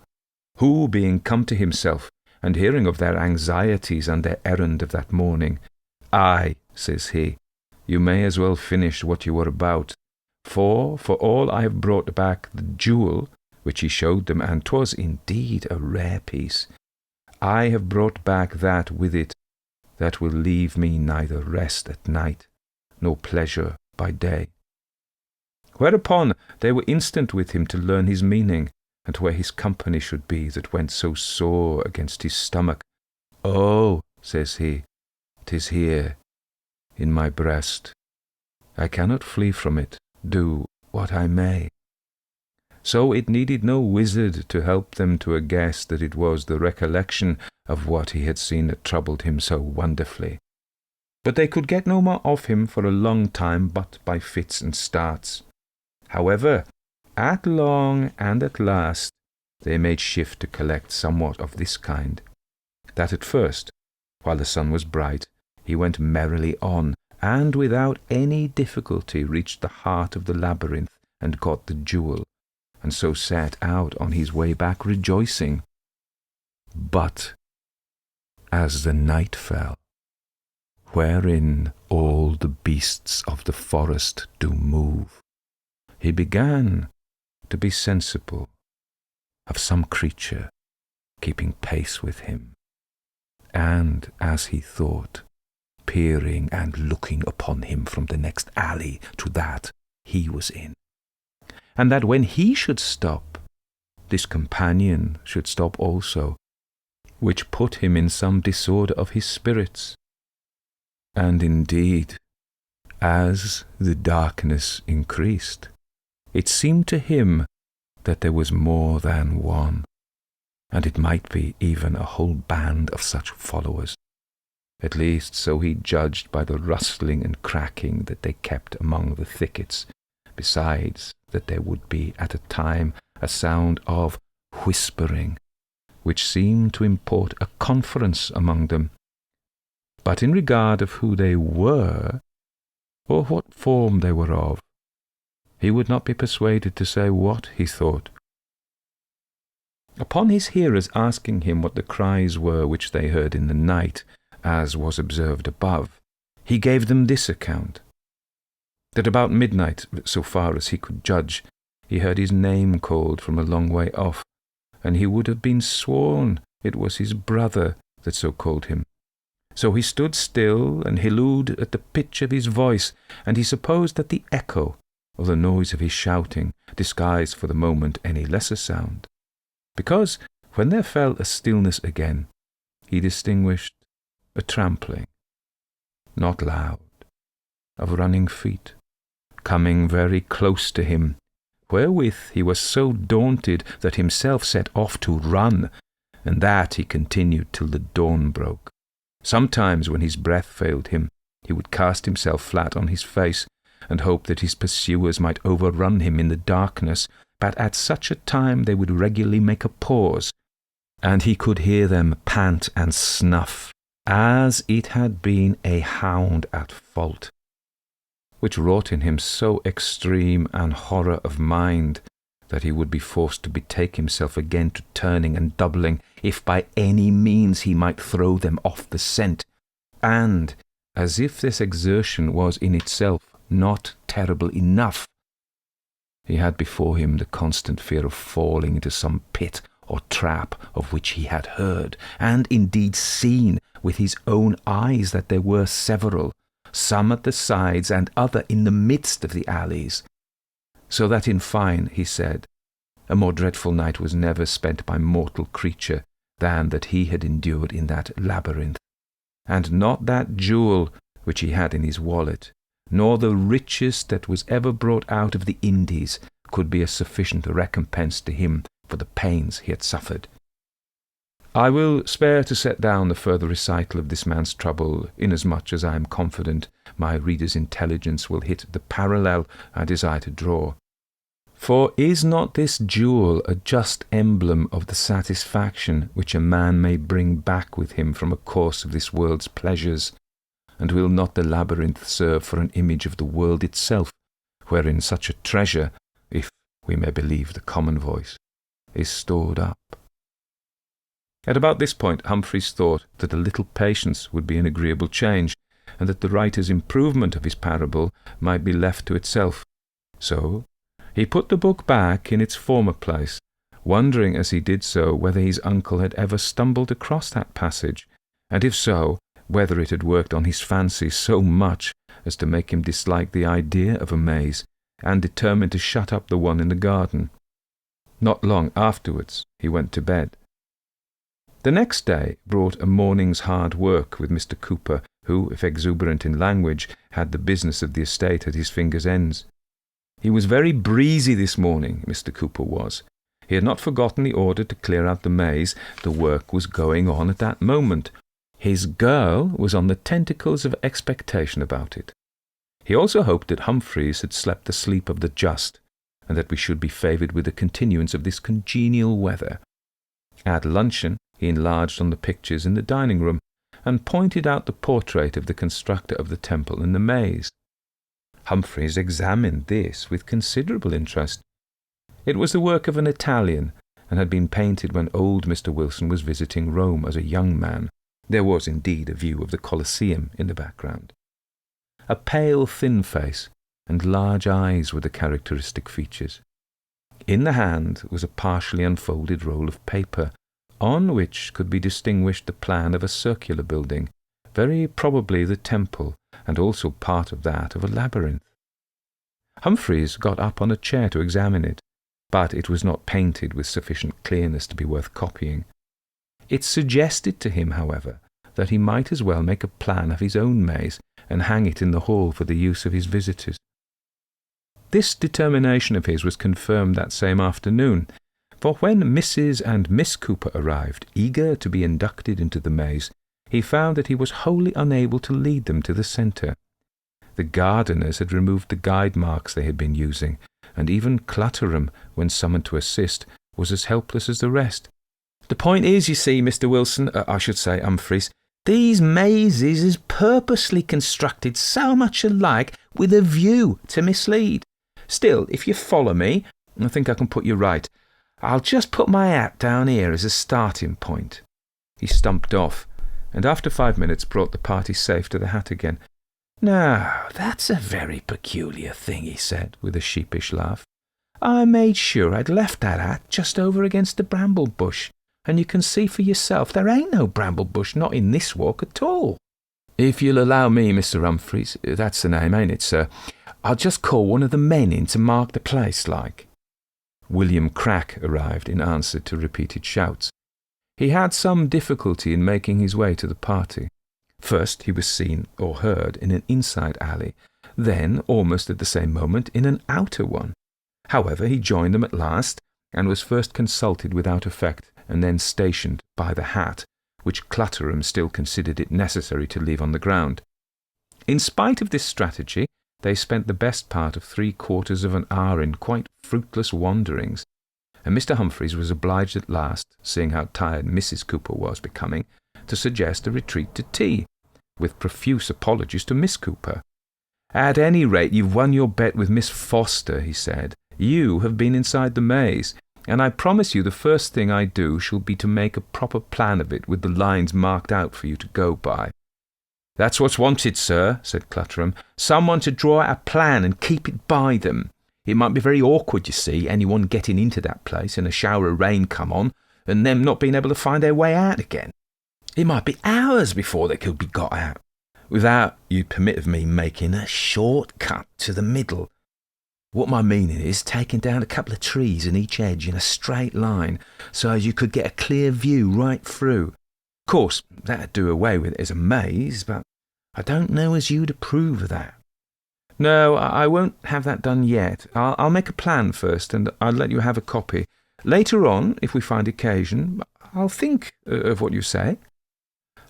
who, being come to himself, and hearing of their anxieties and their errand of that morning, "Aye," says he, "you may as well finish what you were about, for all I have brought back the jewel," which he showed them, and 'twas indeed a rare piece, "I have brought back that with it that will leave me neither rest at night, nor pleasure by day." Whereupon they were instant with him to learn his meaning, and where his company should be that went so sore against his stomach. "Oh," says he, "'tis here, in my breast. I cannot flee from it, do what I may." So it needed no wizard to help them to a guess that it was the recollection of what he had seen that troubled him so wonderfully. But they could get no more of him for a long time but by fits and starts. However, at long and at last they made shift to collect somewhat of this kind, that at first, while the sun was bright, he went merrily on, and without any difficulty reached the heart of the labyrinth and got the jewel, and so set out on his way back rejoicing. But as the night fell, wherein all the beasts of the forest do move, he began to be sensible of some creature keeping pace with him, and, as he thought, peering and looking upon him from the next alley to that he was in, and that when he should stop, this companion should stop also, which put him in some disorder of his spirits. And indeed, as the darkness increased, it seemed to him that there was more than one, and it might be even a whole band of such followers. At least so he judged by the rustling and cracking that they kept among the thickets, besides that there would be at a time a sound of whispering, which seemed to import a conference among them. But in regard of who they were, or what form they were of, he would not be persuaded to say what he thought. Upon his hearers asking him what the cries were which they heard in the night, as was observed above, he gave them this account, that about midnight, so far as he could judge, he heard his name called from a long way off, and he would have been sworn it was his brother that so called him. So he stood still and hallooed at the pitch of his voice, and he supposed that the echo of the noise of his shouting disguised for the moment any lesser sound, because when there fell a stillness again, he distinguished a trampling, not loud, of running feet, coming very close to him, wherewith he was so daunted that himself set off to run, and that he continued till the dawn broke. Sometimes, when his breath failed him, he would cast himself flat on his face, and hope that his pursuers might overrun him in the darkness, but at such a time they would regularly make a pause, and he could hear them pant and snuff, as it had been a hound at fault, which wrought in him so extreme an horror of mind that he would be forced to betake himself again to turning and doubling, if by any means he might throw them off the scent. And, as if this exertion was in itself not terrible enough, he had before him the constant fear of falling into some pit or trap of which he had heard, and indeed seen with his own eyes that there were several, some at the sides and other in the midst of the alleys, so that in fine, he said, a more dreadful night was never spent by mortal creature than that he had endured in that labyrinth, and not that jewel which he had in his wallet, nor the richest that was ever brought out of the Indies, could be a sufficient recompense to him for the pains he had suffered. I will spare to set down the further recital of this man's trouble, inasmuch as I am confident my reader's intelligence will hit the parallel I desire to draw. For is not this jewel a just emblem of the satisfaction which a man may bring back with him from a course of this world's pleasures? And will not the labyrinth serve for an image of the world itself, wherein such a treasure, if we may believe the common voice, is stored up? At about this point, Humphreys thought that a little patience would be an agreeable change, and that the writer's improvement of his parable might be left to itself. So he put the book back in its former place, wondering as he did so whether his uncle had ever stumbled across that passage, and if so, whether it had worked on his fancy so much as to make him dislike the idea of a maze, and determine to shut up the one in the garden. Not long afterwards he went to bed. The next day brought a morning's hard work with Mr. Cooper, who, if exuberant in language, had the business of the estate at his fingers' ends. He was very breezy this morning, Mr. Cooper was. He had not forgotten the order to clear out the maze. The work was going on at that moment. His girl was on the tentacles of expectation about it. He also hoped that Humphreys had slept the sleep of the just, and that we should be favoured with the continuance of this congenial weather. At luncheon he enlarged on the pictures in the dining-room, and pointed out the portrait of the constructor of the temple in the maze. Humphreys examined this with considerable interest. It was the work of an Italian, and had been painted when old Mr. Wilson was visiting Rome as a young man. There was indeed a view of the Colosseum in the background. A pale, thin face and large eyes were the characteristic features. In the hand was a partially unfolded roll of paper, on which could be distinguished the plan of a circular building, very probably the temple, and also part of that of a labyrinth. Humphreys got up on a chair to examine it, but it was not painted with sufficient clearness to be worth copying. It suggested to him, however, that he might as well make a plan of his own maze and hang it in the hall for the use of his visitors. This determination of his was confirmed that same afternoon, for when Mrs. and Miss Cooper arrived, eager to be inducted into the maze, he found that he was wholly unable to lead them to the centre. The gardeners had removed the guide marks they had been using, and even Clutterham, when summoned to assist, was as helpless as the rest. "The point is, you see, Mr. Wilson, I should say Humphreys, these mazes is purposely constructed so much alike with a view to mislead. Still, if you follow me, I think I can put you right. I'll just put my hat down here as a starting point." He stumped off, and after 5 minutes brought the party safe to the hat again. "Now, that's a very peculiar thing," he said, with a sheepish laugh. "I made sure I'd left that hat just over against the bramble bush, and you can see for yourself there ain't no bramble bush, not in this walk at all. If you'll allow me, Mr. Humphreys, that's the name, ain't it, sir? I'll just call one of the men in to mark the place, like." William Crack arrived in answer to repeated shouts. He had some difficulty in making his way to the party. First he was seen or heard in an inside alley, then, almost at the same moment, in an outer one. However, he joined them at last, and was first consulted without effect, and then stationed by the hat, which Clutterham still considered it necessary to leave on the ground. In spite of this strategy, they spent the best part of 3/4 of an hour in quite fruitless wanderings, and Mr. Humphreys was obliged at last, seeing how tired Mrs. Cooper was becoming, to suggest a retreat to tea, with profuse apologies to Miss Cooper. "At any rate, you've won your bet with Miss Foster," he said. "You have been inside the maze, and I promise you the first thing I do shall be to make a proper plan of it with the lines marked out for you to go by." "That's what's wanted, sir," said Clutterham. "Someone to draw out a plan and keep it by them. It might be very awkward, you see, anyone getting into that place and a shower of rain come on, and them not being able to find their way out again. It might be hours before they could be got out, without, you'd permit of me making a short cut to the middle. What my meaning is, taking down a couple of trees in each edge in a straight line, so as you could get a clear view right through. Of course, that'd do away with it as a maze, but I don't know as you'd approve of that." "No, I won't have that done yet. I'll make a plan first, and I'll let you have a copy. Later on, if we find occasion, I'll think of what you say."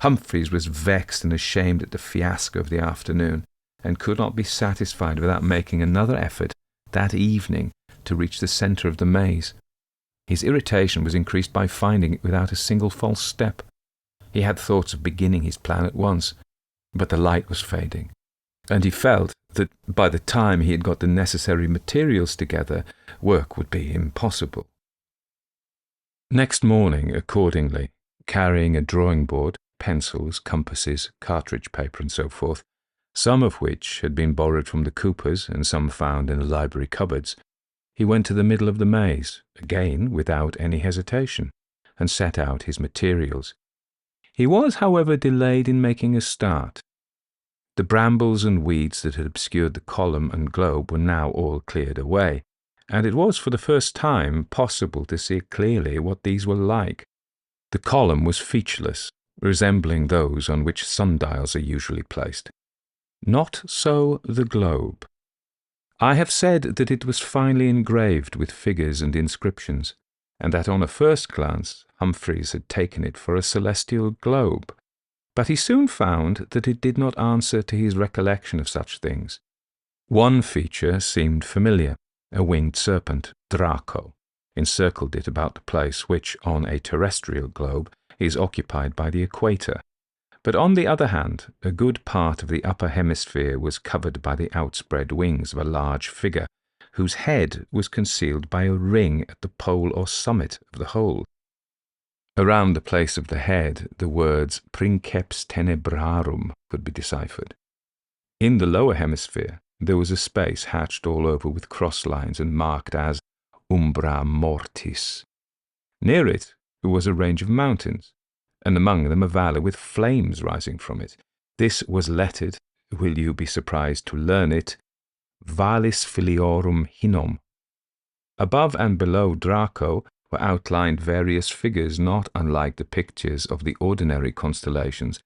Humphreys was vexed and ashamed at the fiasco of the afternoon, and could not be satisfied without making another effort that evening to reach the centre of the maze. His irritation was increased by finding it without a single false step. He had thoughts of beginning his plan at once, but the light was fading, and he felt that by the time he had got the necessary materials together, work would be impossible. Next morning, accordingly, carrying a drawing board, pencils, compasses, cartridge paper, and so forth, some of which had been borrowed from the Coopers and some found in the library cupboards, he went to the middle of the maze, again without any hesitation, and set out his materials. He was, however, delayed in making a start. The brambles and weeds that had obscured the column and globe were now all cleared away, and it was for the first time possible to see clearly what these were like. The column was featureless, resembling those on which sundials are usually placed. Not so the globe. I have said that it was finely engraved with figures and inscriptions, and that on a first glance Humphreys had taken it for a celestial globe, but he soon found that it did not answer to his recollection of such things. One feature seemed familiar, A winged serpent, Draco, encircled it about the place which, on a terrestrial globe, is occupied by the equator. But on the other hand, a good part of the upper hemisphere was covered by the outspread wings of a large figure, whose head was concealed by a ring at the pole or summit of the whole. Around the place of the head, the words Princeps Tenebrarum could be deciphered. In the lower hemisphere, there was a space hatched all over with cross lines and marked as Umbra Mortis. Near it was a range of mountains, and among them a valley with flames rising from it. This was lettered, will you be surprised to learn it, Vallis Filiorum Hinnom. Above and below Draco were outlined various figures not unlike the pictures of the ordinary constellations,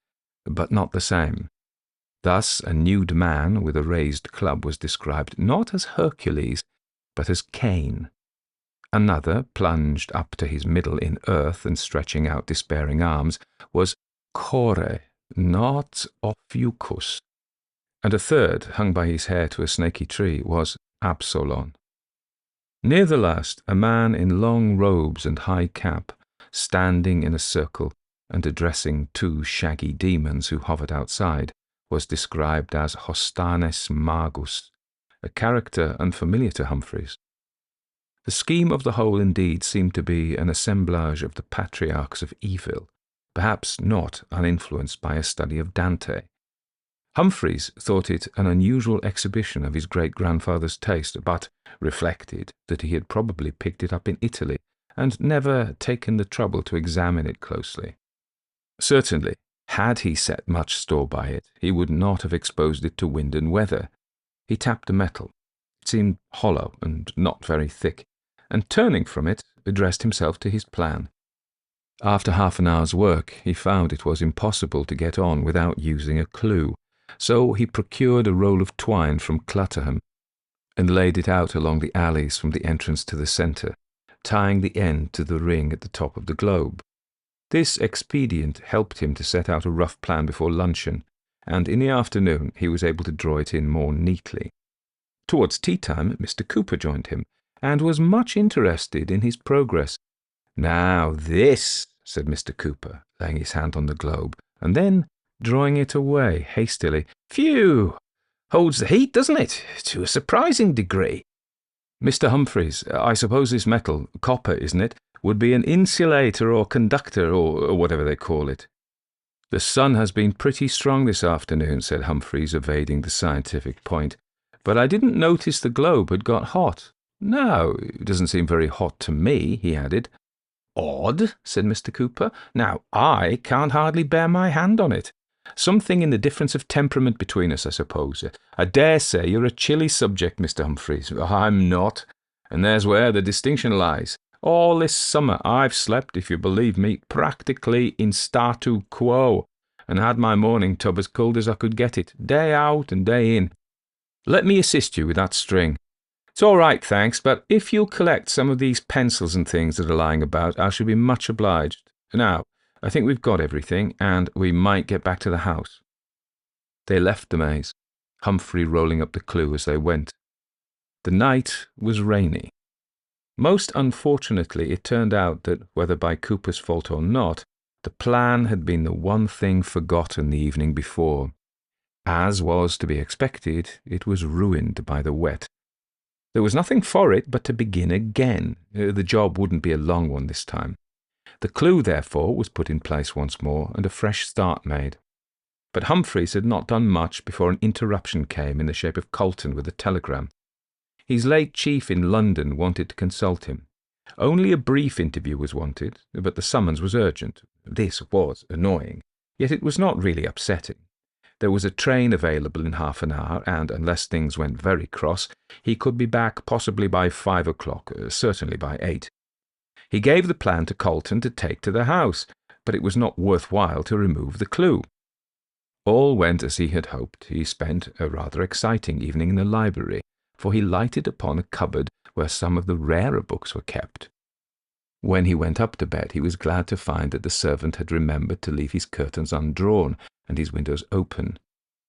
but not the same. Thus a nude man with a raised club was described not as Hercules, but as Cain. Another, plunged up to his middle in earth and stretching out despairing arms, was Kore, not Ophiuchus. And a third, hung by his hair to a snaky tree, was Absalon. Near the last, a man in long robes and high cap, standing in a circle and addressing two shaggy demons who hovered outside, was described as Hostanes Magus, a character unfamiliar to Humphreys. The scheme of the whole indeed seemed to be an assemblage of the patriarchs of evil, perhaps not uninfluenced by a study of Dante. Humphreys thought it an unusual exhibition of his great-grandfather's taste, but reflected that he had probably picked it up in Italy and never taken the trouble to examine it closely. Certainly, had he set much store by it, he would not have exposed it to wind and weather. He tapped the metal. It seemed hollow and not very thick, and turning from it, addressed himself to his plan. After half an hour's work, he found it was impossible to get on without using a clue, so he procured a roll of twine from Clutterham and laid it out along the alleys from the entrance to the centre, tying the end to the ring at the top of the globe. This expedient helped him to set out a rough plan before luncheon, and in the afternoon he was able to draw it in more neatly. Towards tea-time, Mr. Cooper joined him, and was much interested in his progress. "Now this," said Mr. Cooper, laying his hand on the globe, and then drawing it away hastily. "Phew! Holds the heat, doesn't it? To a surprising degree. Mr. Humphreys, I suppose this metal, copper, isn't it, would be an insulator or conductor or whatever they call it." "The sun has been pretty strong this afternoon," said Humphreys, evading the scientific point, "but I didn't notice the globe had got hot. No, it doesn't seem very hot to me," he added. "Odd," said Mr. Cooper. "Now, I can't hardly bear my hand on it. Something in the difference of temperament between us, I suppose. I dare say you're a chilly subject, Mr. Humphreys. I'm not, and there's where the distinction lies. All this summer I've slept, if you believe me, practically in statu quo, and had my morning tub as cold as I could get it, day out and day in. Let me assist you with that string. It's all right, thanks, but if you'll collect some of these pencils and things that are lying about, I shall be much obliged. Now, I think we've got everything, and we might get back to the house." They left the maze, Humphrey rolling up the clue as they went. The night was rainy. Most unfortunately, it turned out that, whether by Cooper's fault or not, the plan had been the one thing forgotten the evening before. As was to be expected, it was ruined by the wet. There was nothing for it but to begin again. The job wouldn't be a long one this time. The clue, therefore, was put in place once more, and a fresh start made. But Humphreys had not done much before an interruption came in the shape of Colton with a telegram. His late chief in London wanted to consult him. Only a brief interview was wanted, but the summons was urgent. This was annoying, yet it was not really upsetting. There was a train available in half an hour, and, unless things went very cross, he could be back possibly by 5 o'clock, certainly by 8. He gave the plan to Colton to take to the house, but it was not worthwhile to remove the clue. All went as he had hoped. He spent a rather exciting evening in the library, for he lighted upon a cupboard where some of the rarer books were kept. When he went up to bed, he was glad to find that the servant had remembered to leave his curtains undrawn and his windows open.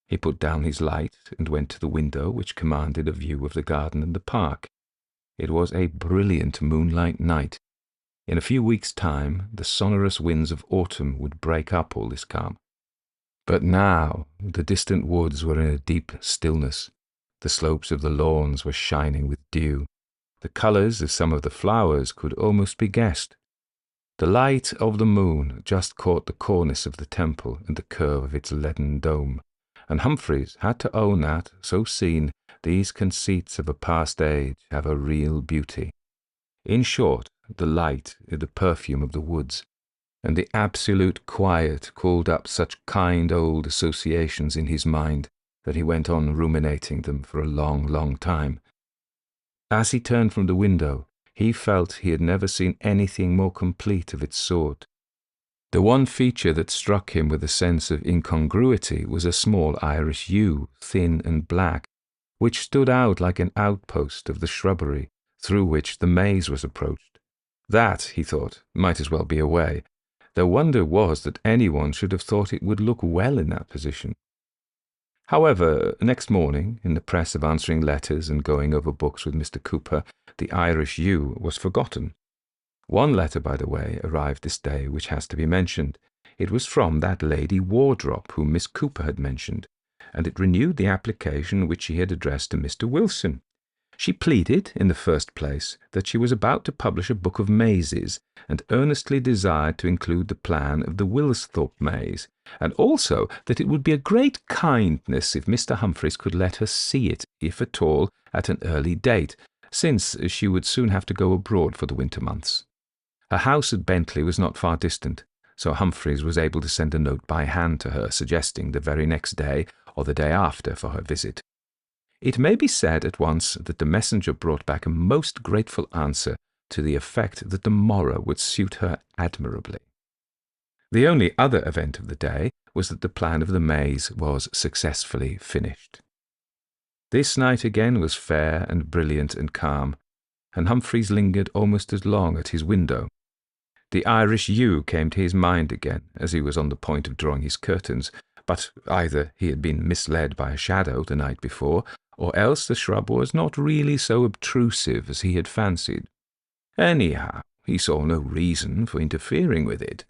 He put down his light and went to the window which commanded a view of the garden and the park. It was a brilliant moonlight night. In a few weeks' time, the sonorous winds of autumn would break up all this calm. But now the distant woods were in a deep stillness. The slopes of the lawns were shining with dew. The colours of some of the flowers could almost be guessed. The light of the moon just caught the cornice of the temple and the curve of its leaden dome, and Humphreys had to own that, so seen, these conceits of a past age have a real beauty. In short, the light, the perfume of the woods, and the absolute quiet called up such kind old associations in his mind that he went on ruminating them for a long, long time. As he turned from the window, he felt he had never seen anything more complete of its sort. The one feature that struck him with a sense of incongruity was a small Irish yew, thin and black, which stood out like an outpost of the shrubbery through which the maze was approached. That, he thought, might as well be away. The wonder was that anyone should have thought it would look well in that position. However, next morning, in the press of answering letters and going over books with Mr. Cooper, the Irish yew was forgotten. One letter, by the way, arrived this day which has to be mentioned. It was from that Lady Wardrop whom Miss Cooper had mentioned, and it renewed the application which she had addressed to Mr. Wilson. She pleaded, in the first place, that she was about to publish a book of mazes, and earnestly desired to include the plan of the Wilsthorpe maze, and also that it would be a great kindness if Mr. Humphreys could let her see it, if at all, at an early date, since she would soon have to go abroad for the winter months. Her house at Bentley was not far distant, so Humphreys was able to send a note by hand to her suggesting the very next day or the day after for her visit. It may be said at once that the messenger brought back a most grateful answer to the effect that the morrow would suit her admirably. The only other event of the day was that the plan of the maze was successfully finished. This night again was fair and brilliant and calm, and Humphreys lingered almost as long at his window. The Irish yew came to his mind again as he was on the point of drawing his curtains, but either he had been misled by a shadow the night before, or else the shrub was not really so obtrusive as he had fancied. Anyhow, he saw no reason for interfering with it.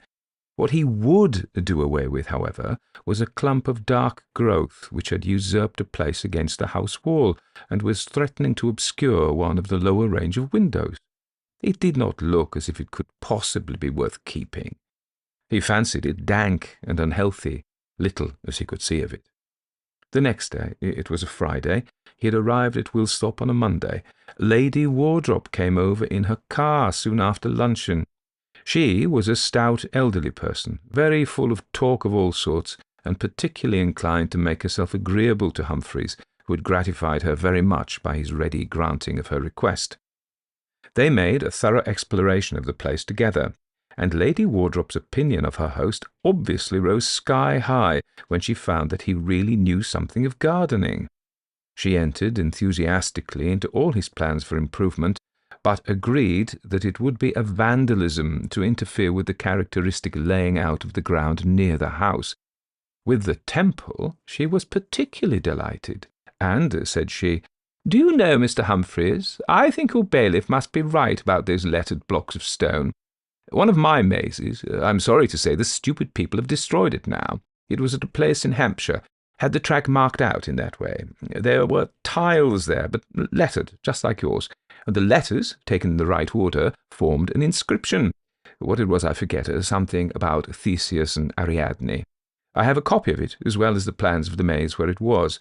What he would do away with, however, was a clump of dark growth which had usurped a place against the house wall, and was threatening to obscure one of the lower range of windows. It did not look as if it could possibly be worth keeping. He fancied it dank and unhealthy, little as he could see of it. The next day, it was a Friday, he had arrived at Wilsthorpe on a Monday. Lady Wardrop came over in her car soon after luncheon. She was a stout elderly person, very full of talk of all sorts, and particularly inclined to make herself agreeable to Humphreys, who had gratified her very much by his ready granting of her request. They made a thorough exploration of the place together, and Lady Wardrop's opinion of her host obviously rose sky-high when she found that he really knew something of gardening. She entered enthusiastically into all his plans for improvement, but agreed that it would be a vandalism to interfere with the characteristic laying out of the ground near the house. With the temple she was particularly delighted, and, said she, "Do you know, Mr. Humphreys, I think your bailiff must be right about those lettered blocks of stone. One of my mazes, I'm sorry to say the stupid people have destroyed it now. It was at a place in Hampshire, had the track marked out in that way. There were tiles there, but lettered, just like yours. And the letters, taken in the right order, formed an inscription. What it was I forget, something about Theseus and Ariadne. I have a copy of it, as well as the plans of the maze where it was.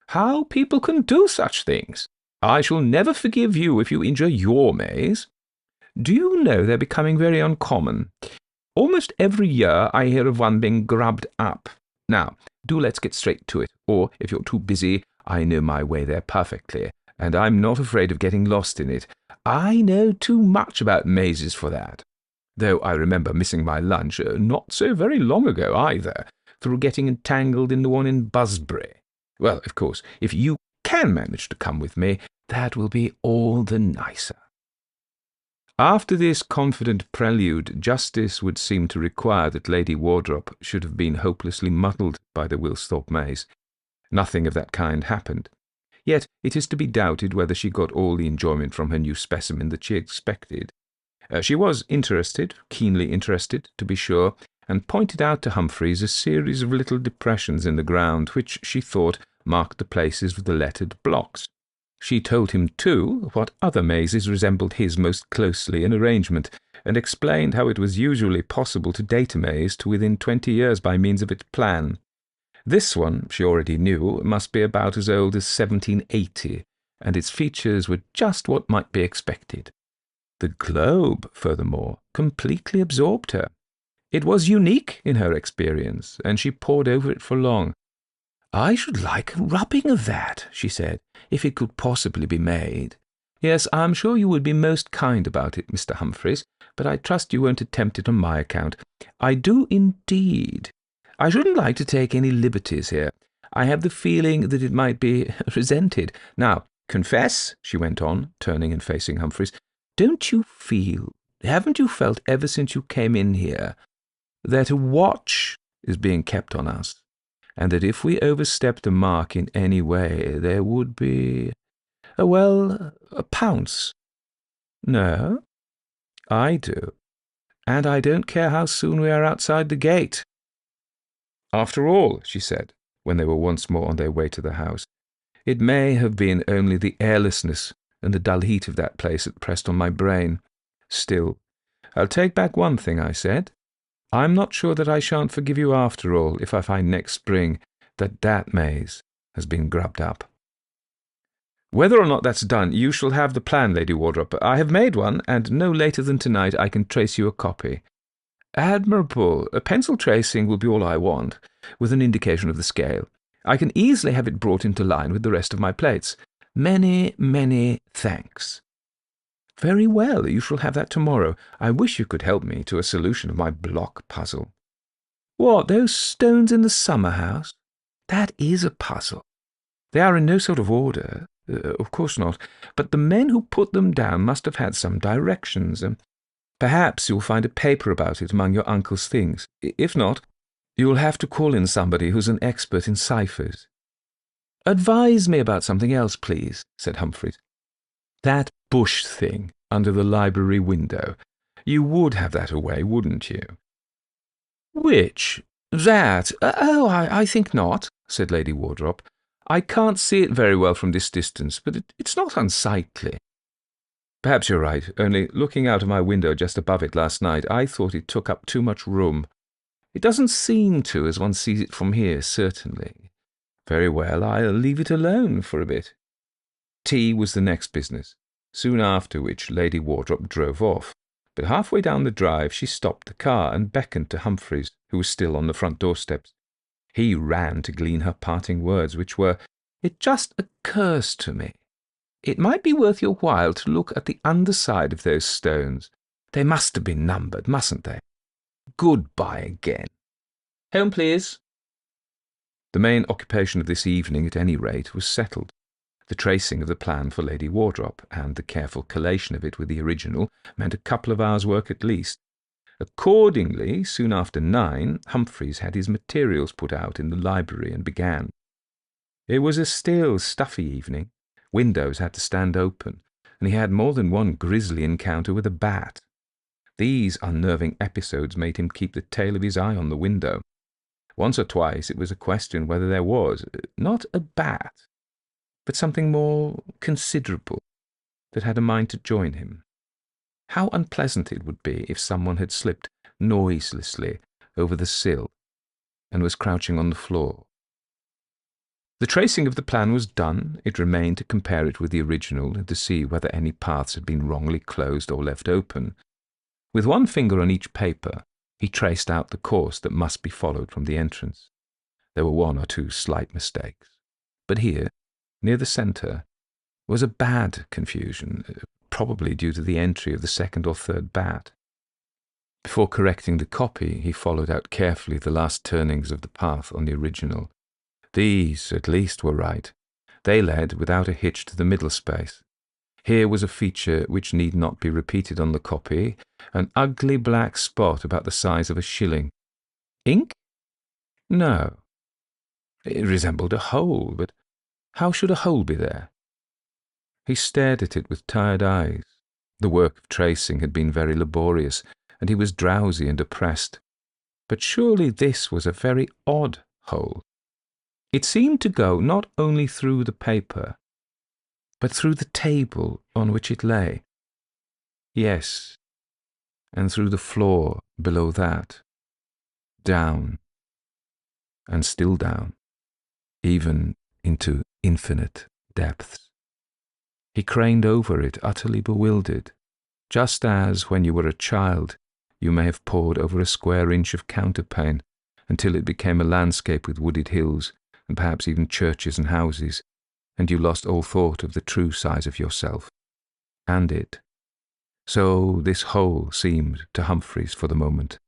How people can do such things! I shall never forgive you if you injure your maze. Do you know they're becoming very uncommon? Almost every year I hear of one being grubbed up. Now, do let's get straight to it, or if you're too busy, I know my way there perfectly, and I'm not afraid of getting lost in it. I know too much about mazes for that. Though I remember missing my lunch not so very long ago either, through getting entangled in the one in Busbury. Well, of course, if you can manage to come with me, that will be all the nicer." After this confident prelude, justice would seem to require that Lady Wardrop should have been hopelessly muddled by the Wilsthorpe maze. Nothing of that kind happened. Yet it is to be doubted whether she got all the enjoyment from her new specimen that she expected. She was interested, keenly interested, to be sure, and pointed out to Humphreys a series of little depressions in the ground which she thought marked the places of the lettered blocks. She told him, too, what other mazes resembled his most closely in arrangement, and explained how it was usually possible to date a maze to within 20 years by means of its plan. This one, she already knew, must be about as old as 1780, and its features were just what might be expected. The globe, furthermore, completely absorbed her. It was unique in her experience, and she pored over it for long. "I should like a rubbing of that," she said, "if it could possibly be made. Yes, I am sure you would be most kind about it, Mr. Humphreys, but I trust you won't attempt it on my account. I do indeed. I shouldn't like to take any liberties here. I have the feeling that it might be resented. Now, confess," she went on, turning and facing Humphreys, "don't you feel, haven't you felt ever since you came in here, that a watch is being kept on us, and that if we overstep the mark in any way, there would be, a pounce? No? I do, and I don't care how soon we are outside the gate." "After all," she said, when they were once more on their way to the house, "it may have been only the airlessness and the dull heat of that place that pressed on my brain. Still, I'll take back one thing I said. I'm not sure that I shan't forgive you after all if I find next spring that maze has been grubbed up." "Whether or not that's done, you shall have the plan, Lady Wardrop. I have made one, and no later than tonight I can trace you a copy." "Admirable. A pencil tracing will be all I want, with an indication of the scale. I can easily have it brought into line with the rest of my plates. Many, many thanks." "Very well, you shall have that tomorrow. I wish you could help me to a solution of my block puzzle." "What, those stones in the summer-house? That is a puzzle. They are in no sort of order. Of course not. But the men who put them down must have had some directions. Perhaps you'll find a paper about it among your uncle's things. If not, you'll have to call in somebody who's an expert in ciphers." "Advise me about something else, please," said Humphreys. "That bush thing under the library window. You would have that away, wouldn't you?" "Which? That? Oh, I think not," said Lady Wardrop. "I can't see it very well from this distance, but it's not unsightly." "Perhaps you're right, only looking out of my window just above it last night, I thought it took up too much room. It doesn't seem to, as one sees it from here, certainly. Very well, I'll leave it alone for a bit." Tea was the next business, soon after which Lady Wardrop drove off, but halfway down the drive she stopped the car and beckoned to Humphreys, who was still on the front doorsteps. He ran to glean her parting words, which were, "It just occurs to me. It might be worth your while to look at the underside of those stones. They must have been numbered, mustn't they? Goodbye again. Home, please." The main occupation of this evening, at any rate, was settled. The tracing of the plan for Lady Wardrop, and the careful collation of it with the original, meant a couple of hours' work at least. Accordingly, soon after 9, Humphreys had his materials put out in the library and began. It was a still, stuffy evening. Windows had to stand open, and he had more than one grisly encounter with a bat. These unnerving episodes made him keep the tail of his eye on the window. Once or twice it was a question whether there was, not a bat, but something more considerable that had a mind to join him. How unpleasant it would be if someone had slipped noiselessly over the sill and was crouching on the floor. The tracing of the plan was done. It remained to compare it with the original and to see whether any paths had been wrongly closed or left open. With one finger on each paper, he traced out the course that must be followed from the entrance. There were one or two slight mistakes, but here, near the centre, was a bad confusion, probably due to the entry of the second or third bat. Before correcting the copy, he followed out carefully the last turnings of the path on the original. These, at least, were right. They led without a hitch to the middle space. Here was a feature which need not be repeated on the copy, an ugly black spot about the size of a shilling. Ink? No. It resembled a hole, but How should a hole be there? He stared at it with tired eyes. The work of tracing had been very laborious, and he was drowsy and oppressed. But surely this was a very odd hole. It seemed to go not only through the paper, but through the table on which it lay. Yes, and through the floor below that. Down, and still down, even into infinite depths. He craned over it, utterly bewildered, just as, when you were a child, you may have pored over a square inch of counterpane until it became a landscape with wooded hills, and perhaps even churches and houses, and you lost all thought of the true size of yourself, and it. So this hole seemed to Humphreys for the moment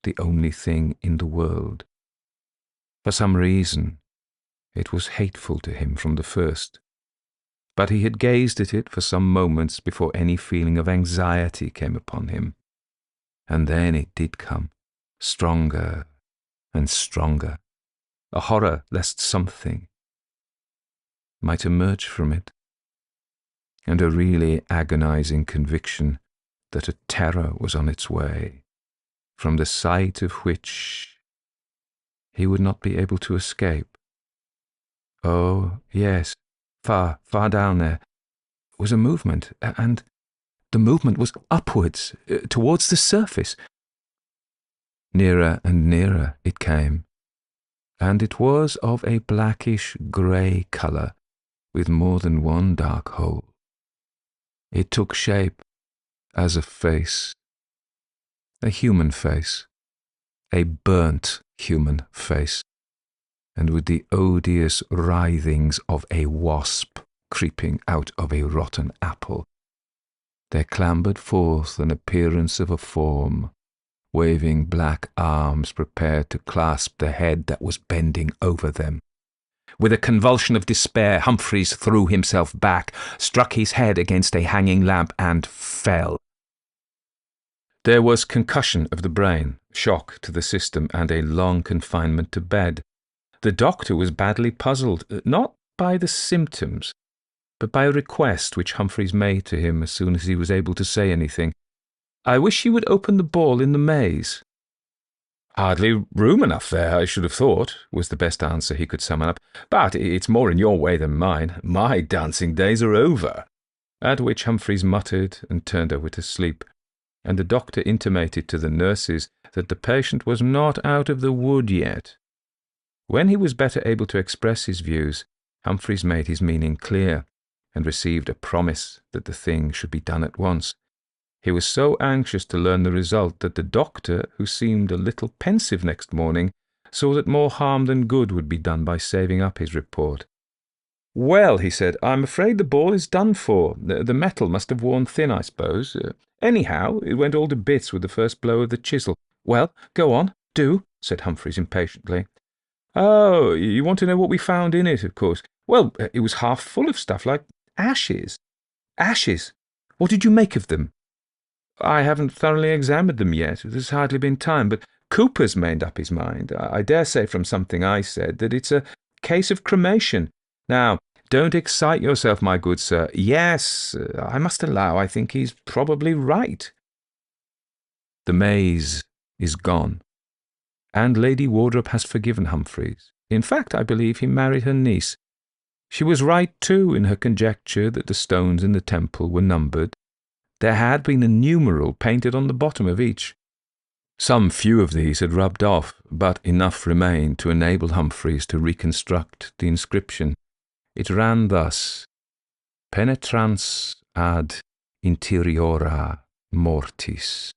the only thing in the world. For some reason, it was hateful to him from the first, but he had gazed at it for some moments before any feeling of anxiety came upon him. And then it did come, stronger and stronger, a horror lest something might emerge from it, and a really agonizing conviction that a terror was on its way, from the sight of which he would not be able to escape. Oh, yes, far, far down there was a movement, and the movement was upwards, towards the surface. Nearer and nearer it came, and it was of a blackish-grey colour, with more than one dark hole. It took shape as a face, a human face, a burnt human face, and with the odious writhings of a wasp creeping out of a rotten apple, there clambered forth an appearance of a form, waving black arms prepared to clasp the head that was bending over them. With a convulsion of despair, Humphreys threw himself back, struck his head against a hanging lamp, and fell. There was concussion of the brain, shock to the system, and a long confinement to bed. The doctor was badly puzzled, not by the symptoms, but by a request which Humphreys made to him as soon as he was able to say anything. "I wish you would open the ball in the maze." "Hardly room enough there, I should have thought," was the best answer he could summon up. "But it's more in your way than mine. My dancing days are over." At which Humphreys muttered and turned over to sleep, and the doctor intimated to the nurses that the patient was not out of the wood yet. When he was better able to express his views, Humphreys made his meaning clear, and received a promise that the thing should be done at once. He was so anxious to learn the result that the doctor, who seemed a little pensive next morning, saw that more harm than good would be done by saving up his report. "Well," he said, "I'm afraid the ball is done for. The metal must have worn thin, I suppose. Anyhow, it went all to bits with the first blow of the chisel." "Well, go on, do," said Humphreys impatiently. "Oh, you want to know what we found in it, of course. Well, it was half full of stuff like ashes." "Ashes? What did you make of them?" "I haven't thoroughly examined them yet. There's hardly been time, but Cooper's made up his mind, I dare say from something I said, that it's a case of cremation. Now, don't excite yourself, my good sir. Yes, I must allow I think he's probably right." The maze is gone, and Lady Wardrop has forgiven Humphreys. In fact, I believe he married her niece. She was right, too, in her conjecture that the stones in the temple were numbered. There had been a numeral painted on the bottom of each. Some few of these had rubbed off, but enough remained to enable Humphreys to reconstruct the inscription. It ran thus: Penetrans ad interiora mortis.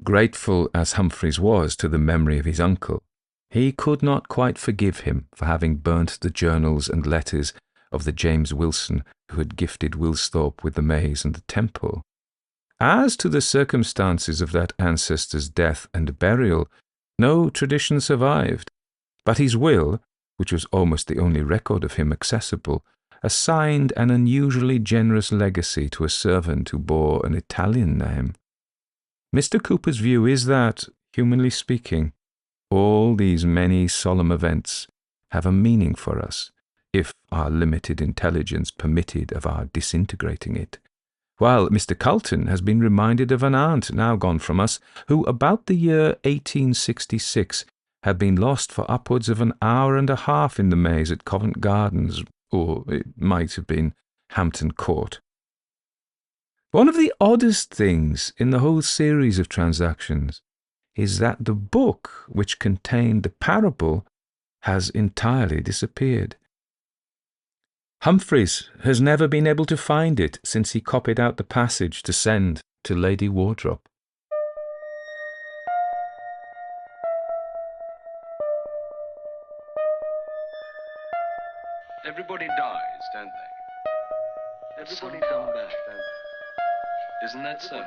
Grateful as Humphreys was to the memory of his uncle, he could not quite forgive him for having burnt the journals and letters of the James Wilson who had gifted Wilsthorpe with the maze and the temple. As to the circumstances of that ancestor's death and burial, no tradition survived, but his will, which was almost the only record of him accessible, assigned an unusually generous legacy to a servant who bore an Italian name. Mr. Cooper's view is that, humanly speaking, all these many solemn events have a meaning for us, if our limited intelligence permitted of our disintegrating it. While Mr. Culton has been reminded of an aunt now gone from us, who about the year 1866 had been lost for upwards of an hour and a half in the maze at Covent Gardens, or it might have been Hampton Court. One of the oddest things in the whole series of transactions is that the book which contained the parable has entirely disappeared. Humphreys has never been able to find it since he copied out the passage to send to Lady Wardrop. Everybody dies, don't they? Everybody come back, don't they? Isn't that so?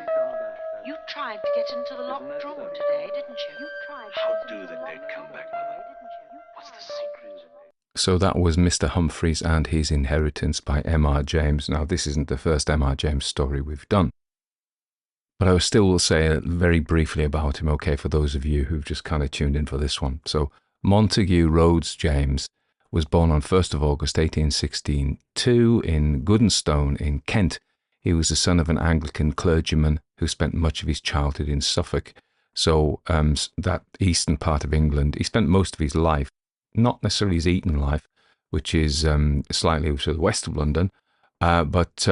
You tried to get into the locked drawer today, didn't you? How do the dead come back, Mother? What's the secret? So that was Mr. Humphreys and His Inheritance by M.R. James. Now, this isn't the first M.R. James story we've done, but I still will say very briefly about him, okay, for those of you who've just kind of tuned in for this one. So Montague Rhodes James was born on 1st of August 1862 in Goodnestone in Kent. He was the son of an Anglican clergyman who spent much of his childhood in Suffolk. So that eastern part of England, he spent most of his life, not necessarily his Eton life, which is slightly to the west of London, but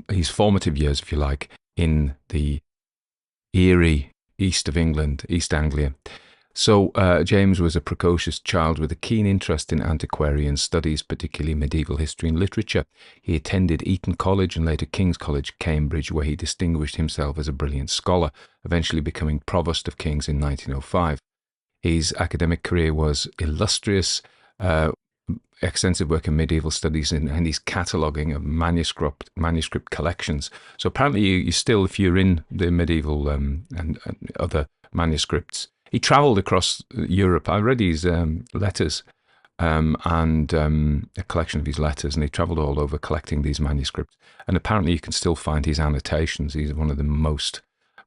his formative years, if you like, in the eerie east of England, East Anglia. So James was a precocious child with a keen interest in antiquarian studies, particularly medieval history and literature. He attended Eton College and later King's College, Cambridge, where he distinguished himself as a brilliant scholar, eventually becoming Provost of King's in 1905. His academic career was illustrious, extensive work in medieval studies and his cataloguing of manuscript collections. So apparently you still, if you're in the medieval and other manuscripts, he travelled across Europe. I read his letters and a collection of his letters, and he travelled all over collecting these manuscripts. And apparently you can still find his annotations. He's one of the most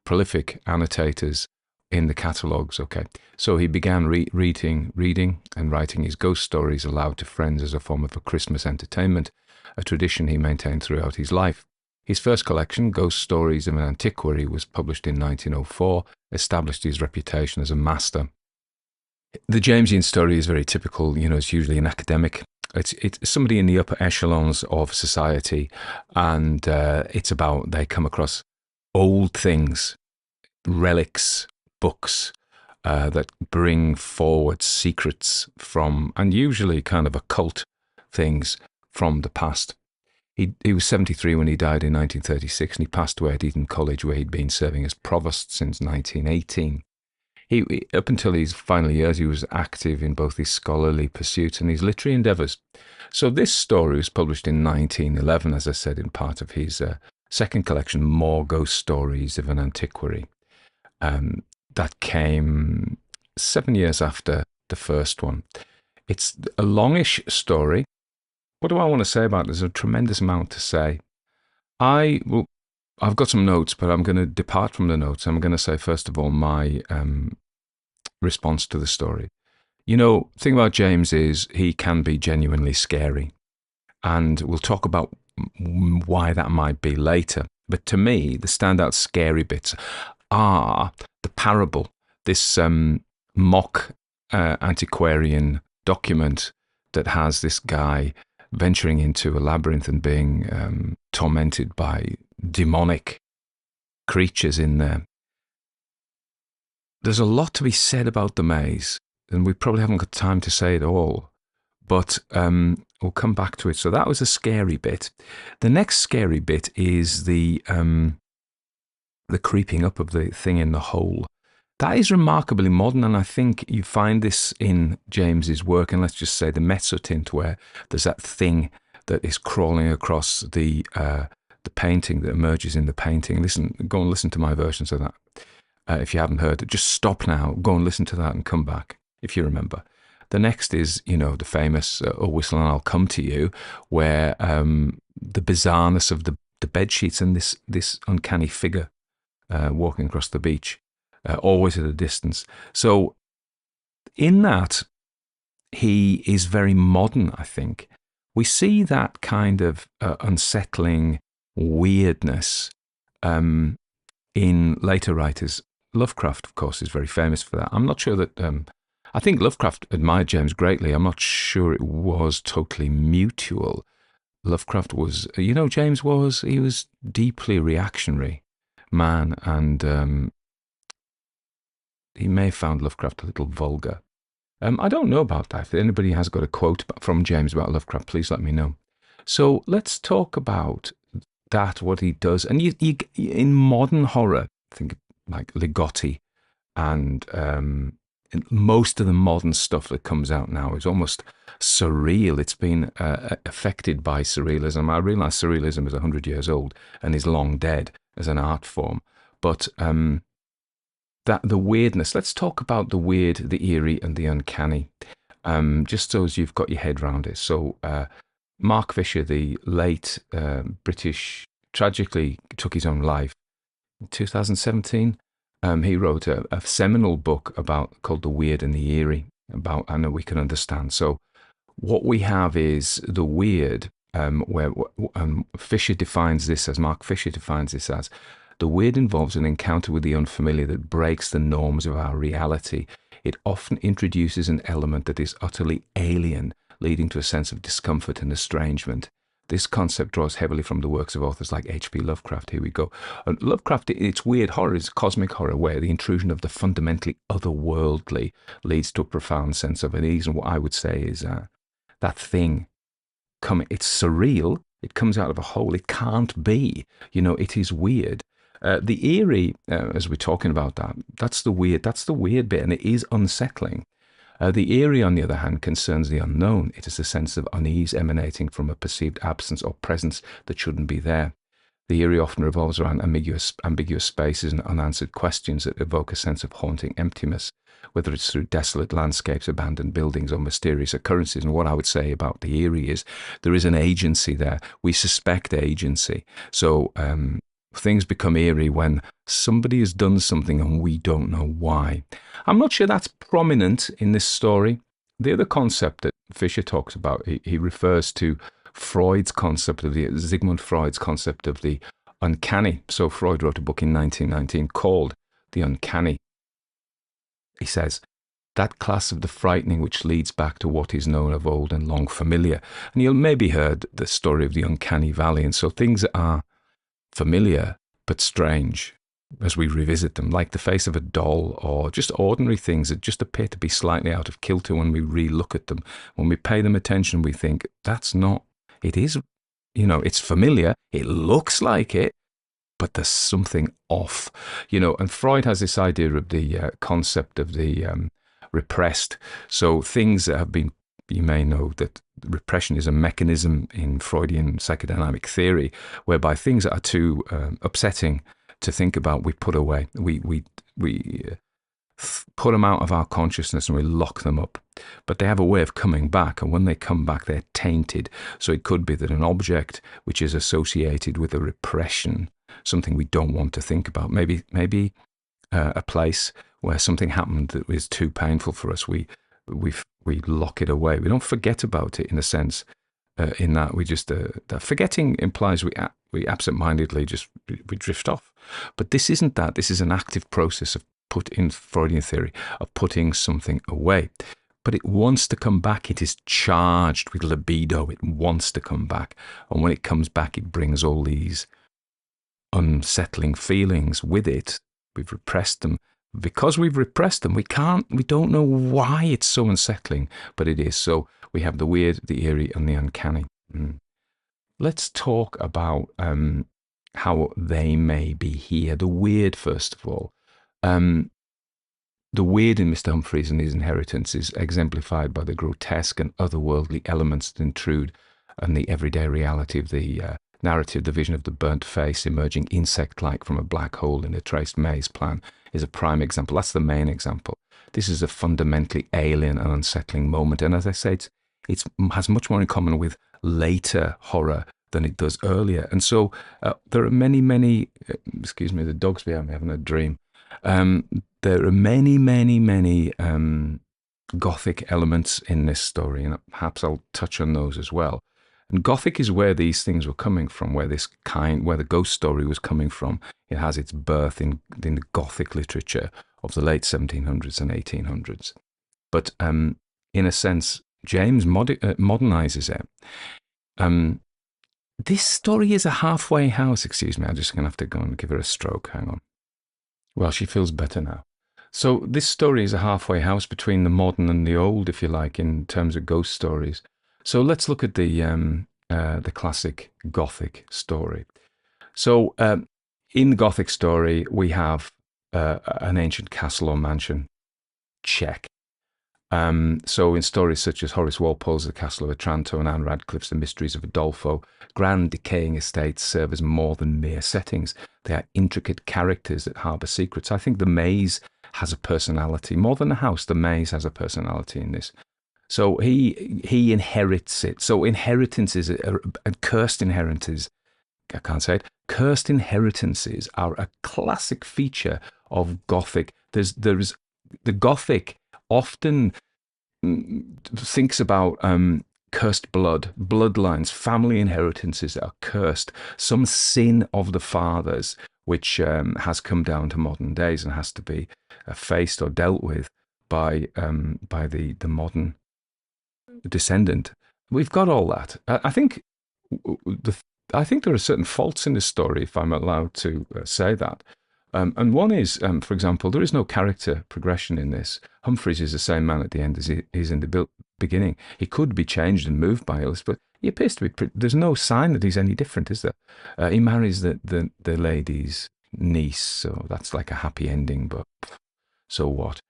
prolific annotators in the catalogues, okay. So he began reading and writing his ghost stories aloud to friends as a form of a Christmas entertainment, a tradition he maintained throughout his life. His first collection, Ghost Stories of an Antiquary, was published in 1904, established his reputation as a master. The Jamesian story is very typical, it's usually an academic. It's somebody in the upper echelons of society, and it's about they come across old things, relics, books that bring forward secrets from, and usually kind of occult things from the past. He was 73 when he died in 1936, and he passed away at Eton College, where he'd been serving as provost since 1918. Up until his final years, he was active in both his scholarly pursuits and his literary endeavours. So this story was published in 1911, as I said, in part of his second collection, More Ghost Stories of an Antiquary. That came 7 years after the first one. It's a longish story. What do I want to say about it? There's a tremendous amount to say. I've got some notes, but I'm going to depart from the notes. I'm going to say, first of all, my response to the story. The thing about James is he can be genuinely scary. And we'll talk about why that might be later. But to me, the standout scary bits are the parable, this mock antiquarian document that has this guy venturing into a labyrinth and being tormented by demonic creatures in there. There's a lot to be said about the maze, and we probably haven't got time to say it all, but we'll come back to it. So that was a scary bit. The next scary bit is the creeping up of the thing in the hole. That is remarkably modern, and I think you find this in James's work, and let's just say the mezzotint, where there's that thing that is crawling across the painting that emerges in the painting. Go and listen to my versions of that. If you haven't heard it, just stop now, go and listen to that and come back, if you remember. The next is, the famous "Oh, Whistle and I'll Come to You," where the bizarreness of the bed sheets and this uncanny figure walking across the beach, always at a distance. So in that, he is very modern, I think. We see that kind of unsettling weirdness in later writers. Lovecraft, of course, is very famous for that. I'm not sure that. I think Lovecraft admired James greatly. I'm not sure it was totally mutual. Lovecraft was, James was. He was deeply reactionary man, and he may have found Lovecraft a little vulgar. I don't know about that. If anybody has got a quote from James about Lovecraft, please let me know. So let's talk about that, what he does. And you in modern horror, think like Ligotti and most of the modern stuff that comes out now is almost surreal. It's been affected by surrealism. I realise surrealism is 100 years old and is long dead as an art form. But that the weirdness, let's talk about the weird, the eerie and the uncanny, just so as you've got your head around it. So Mark Fisher, the late British, tragically took his own life in 2017. He wrote a seminal book called The Weird and the Eerie, about I know we can understand. So what we have is the weird, where Fisher defines this as, Mark Fisher defines this as, the weird involves an encounter with the unfamiliar that breaks the norms of our reality. It often introduces an element that is utterly alien, leading to a sense of discomfort and estrangement. This concept draws heavily from the works of authors like H.P. Lovecraft. Here we go. And Lovecraft, its weird horror is cosmic horror, where the intrusion of the fundamentally otherworldly leads to a profound sense of unease. And what I would say is that thing coming, it's surreal. It comes out of a hole. It can't be. It is weird. The eerie, as we're talking about that's the weird bit, and it is unsettling. The eerie, on the other hand, concerns the unknown. It is a sense of unease emanating from a perceived absence or presence that shouldn't be there. The eerie often revolves around ambiguous spaces and unanswered questions that evoke a sense of haunting emptiness, whether it's through desolate landscapes, abandoned buildings, or mysterious occurrences. And what I would say about the eerie is there is an agency there. We suspect agency. So things become eerie when somebody has done something and we don't know why. I'm not sure that's prominent in this story. The other concept that Fisher talks about, he refers to Sigmund Freud's concept of the uncanny. So Freud wrote a book in 1919 called The Uncanny. He says, that class of the frightening which leads back to what is known of old and long familiar. And you'll maybe heard the story of the uncanny valley. And so things that are familiar but strange as we revisit them, like the face of a doll, or just ordinary things that just appear to be slightly out of kilter when we re-look at them. When we pay them attention, we think, that's not, it is, it's familiar, it looks like it, but there's something off, and Freud has this idea of the concept of the repressed. So things that have been, you may know that repression is a mechanism in Freudian psychodynamic theory, whereby things that are too upsetting to think about, we put away. We put them out of our consciousness and we lock them up. But they have a way of coming back, and when they come back, they're tainted. So it could be that an object which is associated with a repression, something we don't want to think about, maybe a place where something happened that was too painful for us, we lock it away. We don't forget about it, in a sense. In that we just that forgetting implies we absent-mindedly we drift off. But this isn't that. This is an active process of in Freudian theory of putting something away. But it wants to come back. It is charged with libido. It wants to come back, and when it comes back, it brings all these unsettling feelings with it. We've repressed them. Because we've repressed them, we don't know why it's so unsettling, but it is. So we have the weird, the eerie, and the uncanny. Let's talk about how they may be here. The weird, first of all. The weird in Mr Humphreys and his inheritance is exemplified by the grotesque and otherworldly elements that intrude on the everyday reality of the narrative. The vision of the burnt face emerging insect-like from a black hole in a traced maze plan is a prime example. That's the main example. This is a fundamentally alien and unsettling moment. And as I say, it has much more in common with later horror than it does earlier. And so there are many, excuse me, the dog's behind me having a dream. There are many Gothic elements in this story, and perhaps I'll touch on those as well. And Gothic is where these things were coming from, where the ghost story was coming from. It has its birth in the Gothic literature of the late 1700s and 1800s. But in a sense, James modernizes it. This story is a halfway house. Excuse me, I'm just going to have to go and give her a stroke. Hang on. Well, she feels better now. So this story is a halfway house between the modern and the old, if you like, in terms of ghost stories. So let's look at the classic Gothic story. So in the Gothic story, we have an ancient castle or mansion. Check. So in stories such as Horace Walpole's The Castle of Otranto and Anne Radcliffe's The Mysteries of Udolpho, grand decaying estates serve as more than mere settings. They are intricate characters that harbour secrets. I think the maze has a personality. More than the house, the maze has a personality in this. So he inherits it. So inheritances and cursed inheritances, I can't say it, cursed inheritances are a classic feature of Gothic. There's the Gothic often thinks about cursed bloodlines, family inheritances that are cursed, some sin of the fathers which has come down to modern days and has to be faced or dealt with by the modern descendant. We've got all that. I think there are certain faults in the story, if I'm allowed to say that. And one is, for example, there is no character progression in this. Humphreys is the same man at the end as he is in the beginning. He could be changed and moved by Wils, but he appears to be. There's no sign that he's any different, is there? He marries the lady's niece, so that's like a happy ending. But so what?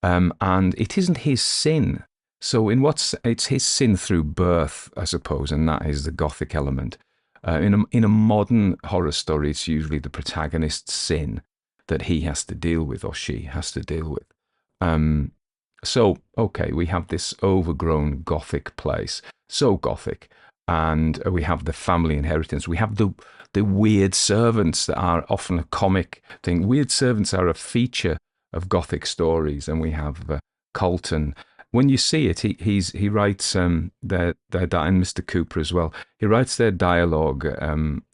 And it isn't his sin. So it's his sin through birth, I suppose, and that is the Gothic element. In a modern horror story, it's usually the protagonist's sin that he has to deal with or she has to deal with. So, okay, we have this overgrown Gothic place, so Gothic, and we have the family inheritance. We have the weird servants that are often a comic thing. Weird servants are a feature of Gothic stories, and we have Colton. When you see it, he writes their and Mr. Cooper as well. He writes their dialogue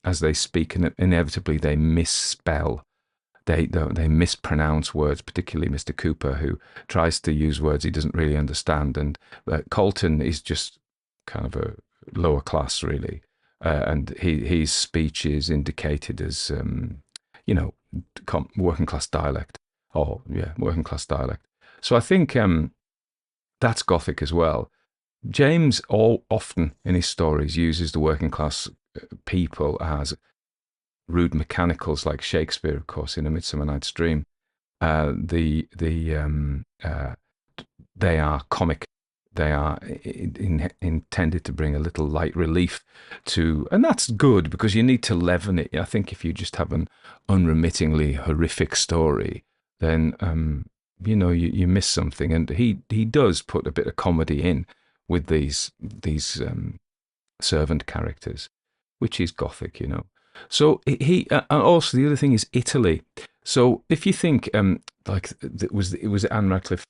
as they speak, and inevitably they misspell. They mispronounce words, particularly Mr. Cooper, who tries to use words he doesn't really understand. And Colton is just kind of a lower class, really, and his speech is indicated as working class dialect. Working class dialect. So I think that's Gothic as well. James often in his stories uses the working class people as rude mechanicals, like Shakespeare, of course, in A Midsummer Night's Dream. They are comic. They are intended to bring a little light relief to, and that's good because you need to leaven it. I think if you just have an unremittingly horrific story, then you miss something. And he does put a bit of comedy in with these servant characters, which is Gothic, So he also the other thing is Italy. So if you think it was Anne Radcliffe,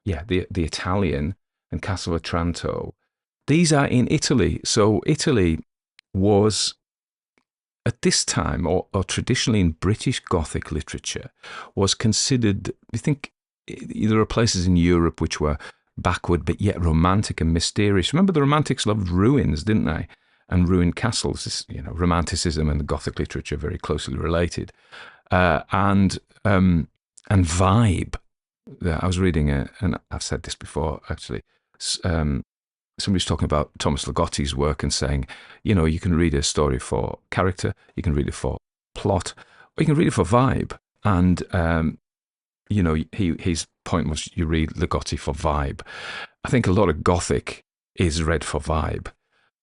the Italian and Castle of Otranto, these are in Italy. So Italy was at this time, or traditionally in British Gothic literature, was considered. I think there are places in Europe which were backward but yet romantic and mysterious. Remember, the Romantics loved ruins, didn't they? And ruined castles. This, Romanticism and the Gothic literature are very closely related. And vibe. I was reading and I've said this before actually. Somebody's talking about Thomas Ligotti's work and saying, you can read a story for character, you can read it for plot, or you can read it for vibe. And his point was you read Ligotti for vibe. I think a lot of Gothic is read for vibe.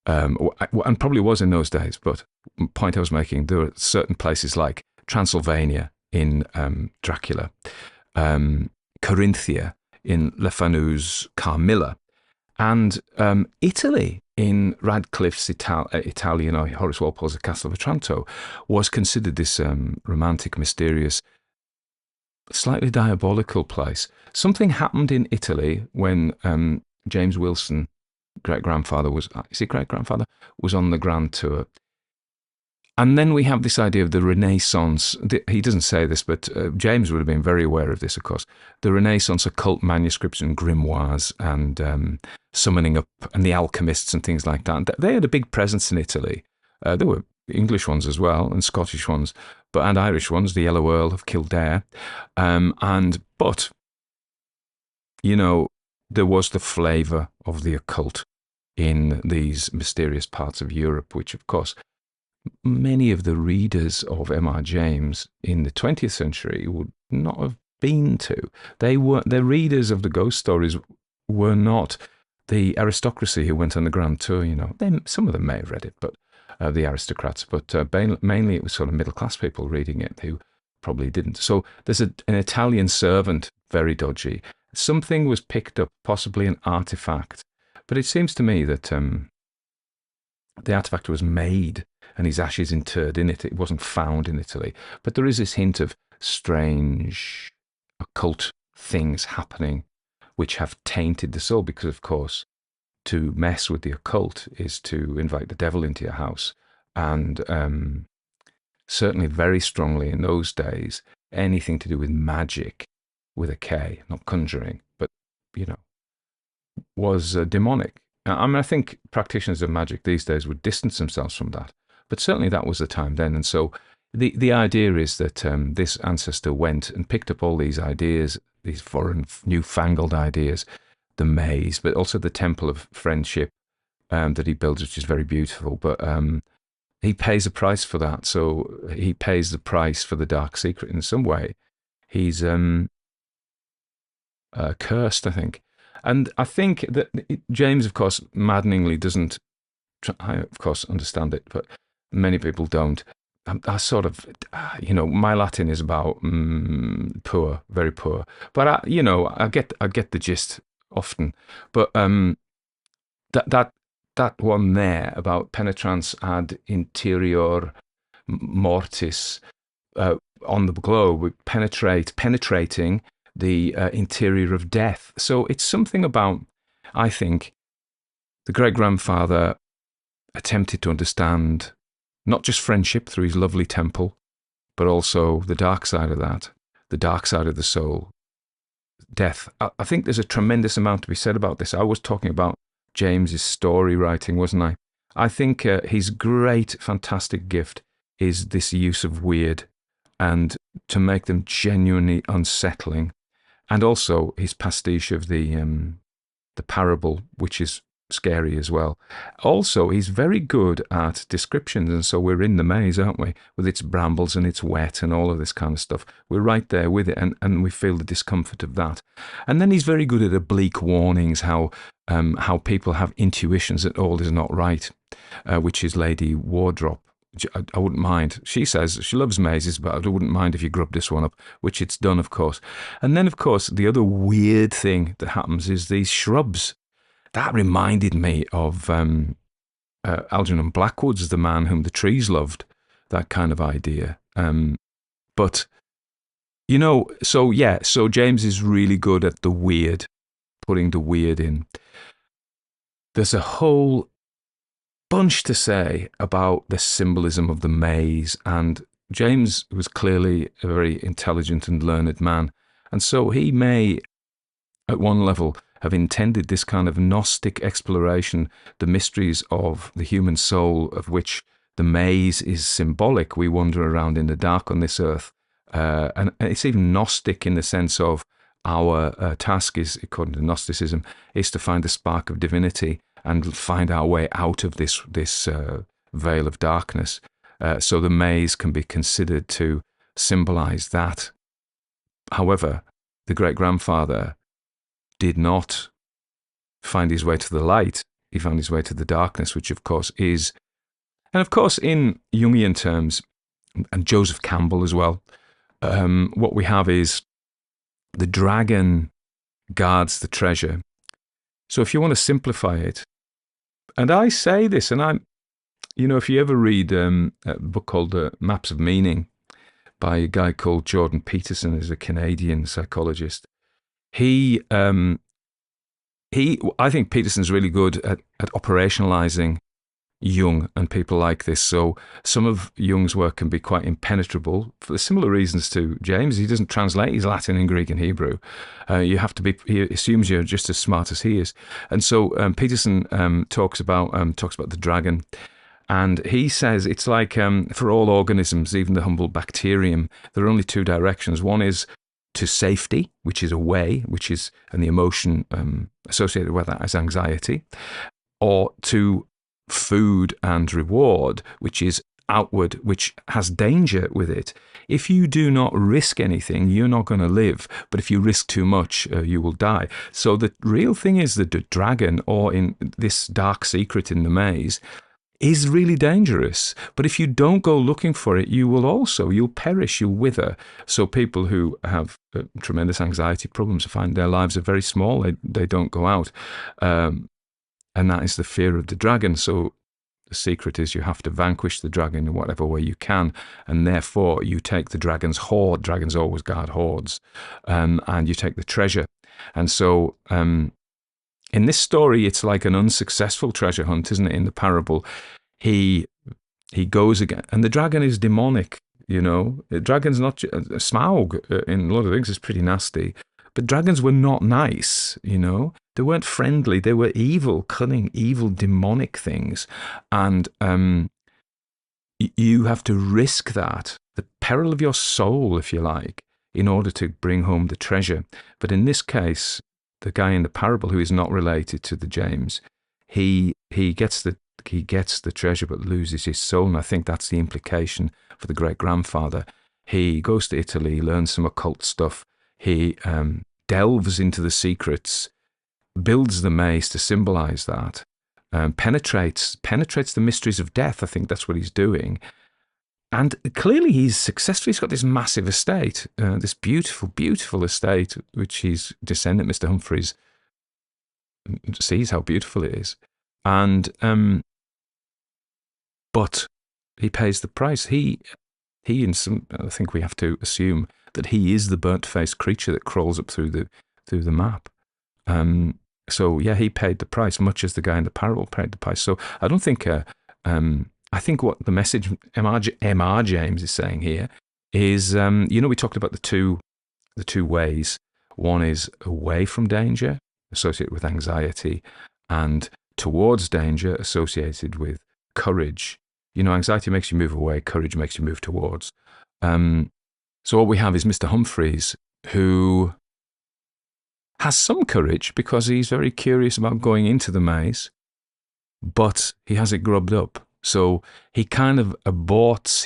And probably was in those days, but the point I was making, there are certain places like Transylvania in Dracula, Corinthia in Le Fanu's Carmilla, and Italy in Radcliffe's Italian, or Horace Walpole's The Castle of Otranto, was considered this romantic, mysterious slightly diabolical place. Something happened in Italy when James Wilson, great-grandfather, was on the Grand Tour. And then we have this idea of the Renaissance. He doesn't say this, but James would have been very aware of this, of course. The Renaissance occult manuscripts and grimoires and summoning up and the alchemists and things like that. They had a big presence in Italy. There were English ones as well and Scottish ones, and Irish ones, the Yellow Earl of Kildare. But, you know, there was the flavour of the occult in these mysterious parts of Europe, which, of course, many of the readers of M.R. James in the 20th century would not have been to. The readers of the ghost stories were not the aristocracy who went on the Grand Tour, you know. Some of them may have read it, but the aristocrats, but mainly it was sort of middle-class people reading it who probably didn't. So there's an Italian servant, very dodgy. Something was picked up, possibly an artifact, but it seems to me that the artifact was made and his ashes interred in it. It wasn't found in Italy. But there is this hint of strange occult things happening which have tainted the soul because, of course, to mess with the occult is to invite the devil into your house. And certainly very strongly in those days, anything to do with magic with a K, not conjuring, but, you know, was demonic. I mean, I think practitioners of magic these days would distance themselves from that. But certainly that was the time then. And so the idea is that this ancestor went and picked up all these ideas, these foreign, newfangled ideas, the maze, but also the temple of friendship that he builds, which is very beautiful. But he pays a price for that. So he pays the price for the dark secret in some way. He's cursed, I think. And I think that James, of course, maddeningly doesn't, I of course understand it, but many people don't. I sort of, you know, my Latin is about poor, very poor. But I get the gist often. But that one there about penetrans ad interior mortis on the globe, penetrating the interior of death. So it's something about, I think, the great-grandfather attempted to understand not just friendship through his lovely temple, but also the dark side of that, the dark side of the soul, death. I think there's a tremendous amount to be said about this. I was talking about James's story writing, wasn't I? I think his great, fantastic gift is this use of weird and to make them genuinely unsettling. And also his pastiche of the parable, which is scary as well. Also, he's very good at descriptions, and so we're in the maze, aren't we? With its brambles and its wet and all of this kind of stuff. We're right there with it, and we feel the discomfort of that. And then he's very good at oblique warnings, how people have intuitions that all is not right, which is Lady Wardrop. I wouldn't mind. She says she loves mazes, but I wouldn't mind if you grubbed this one up, which it's done, of course. And then, of course, the other weird thing that happens is these shrubs. That reminded me of Algernon Blackwood's The Man Whom the Trees Loved, that kind of idea. But, you know, so James is really good at the weird, putting the weird in. There's a whole bunch to say about the symbolism of the maze, and James was clearly a very intelligent and learned man, and so he may, at one level, have intended this kind of Gnostic exploration, the mysteries of the human soul, of which the maze is symbolic. We wander around in the dark on this earth, and it's even Gnostic in the sense of our task is, according to Gnosticism, is to find the spark of divinity and find our way out of this veil of darkness. So the maze can be considered to symbolize that. However, the great-grandfather did not find his way to the light. He found his way to the darkness, which of course is, and of course in Jungian terms, and Joseph Campbell as well, what we have is the dragon guards the treasure. So if you want to simplify it, and I say this, and I'm, you know, if you ever read a book called Maps of Meaning by a guy called Jordan Peterson, who's a Canadian psychologist. I think Peterson's really good at operationalizing Jung and people like this. So some of Jung's work can be quite impenetrable for similar reasons to James. He doesn't translate his Latin and Greek and Hebrew. He assumes you're just as smart as he is. And so Peterson talks about the dragon. And he says it's like for all organisms, even the humble bacterium, there are only two directions. One is to safety, which is away, and the emotion associated with that is anxiety, or to food and reward, which is outward, which has danger with it. If you do not risk anything, you're not going to live. But if you risk too much, you will die. So the real thing is that the dragon, or in this dark secret in the maze, is really dangerous. But if you don't go looking for it, you'll perish, you'll wither. So people who have tremendous anxiety problems find their lives are very small. They don't go out. And that is the fear of the dragon. So the secret is you have to vanquish the dragon in whatever way you can. And therefore, you take the dragon's hoard. Dragons always guard hoards. And you take the treasure. And so in this story, it's like an unsuccessful treasure hunt, isn't it? In the parable, he goes again. And the dragon is demonic, The dragon's not... Smaug, in a lot of things, is pretty nasty. But dragons were not nice, They weren't friendly. They were evil, cunning, evil, demonic things. And you have to risk that, the peril of your soul, if you like, in order to bring home the treasure. But in this case, the guy in the parable who is not related to the James, he gets the treasure but loses his soul. And I think that's the implication for the great-grandfather. He goes to Italy, learns some occult stuff. He delves into the secrets, builds the maze to symbolize that, penetrates the mysteries of death. I think that's what he's doing. And clearly he's successful. He's got this massive estate, this beautiful, beautiful estate, which his descendant, Mr Humphreys, sees how beautiful it is. And but he pays the price. I think we have to assume that he is the burnt-faced creature that crawls up through the map. So yeah, he paid the price, much as the guy in the parable paid the price. So I don't think. I think what the message M.R. James is saying here is, we talked about the two ways. One is away from danger, associated with anxiety, and towards danger, associated with courage. Anxiety makes you move away, courage makes you move towards. So what we have is Mr. Humphreys, who has some courage because he's very curious about going into the maze, but he has it grubbed up. So he kind of aborts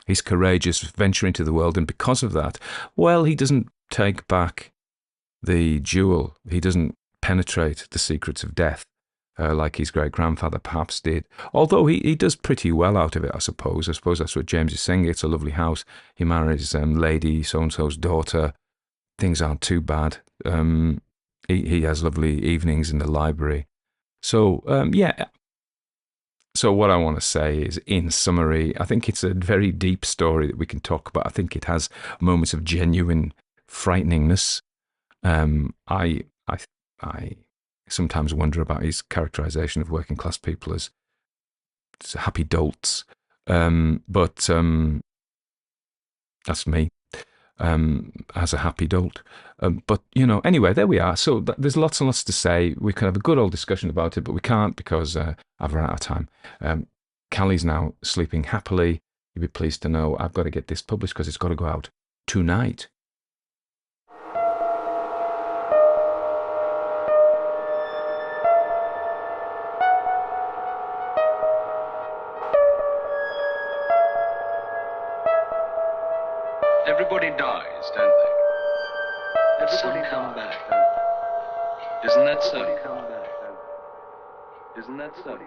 his courageous venture into the world, and because of that, he doesn't take back the jewel. He doesn't penetrate the secrets of death like his great-grandfather perhaps did. Although he does pretty well out of it, I suppose. I suppose that's what James is saying. It's a lovely house. He marries Lady so-and-so's daughter. Things aren't too bad. He has lovely evenings in the library. So, So what I want to say is, in summary, I think it's a very deep story that we can talk about. I think it has moments of genuine frighteningness. I sometimes wonder about his characterization of working class people as happy dolts. But that's me, as a happy dolt. But, anyway, there we are. So there's lots and lots to say. We could have a good old discussion about it, but we can't because I've run out of time. Callie's now sleeping happily. You'll be pleased to know I've got to get this published because it's got to go out tonight. Everybody dies, don't they? Everybody come back, don't they? Isn't that so? Isn't that so?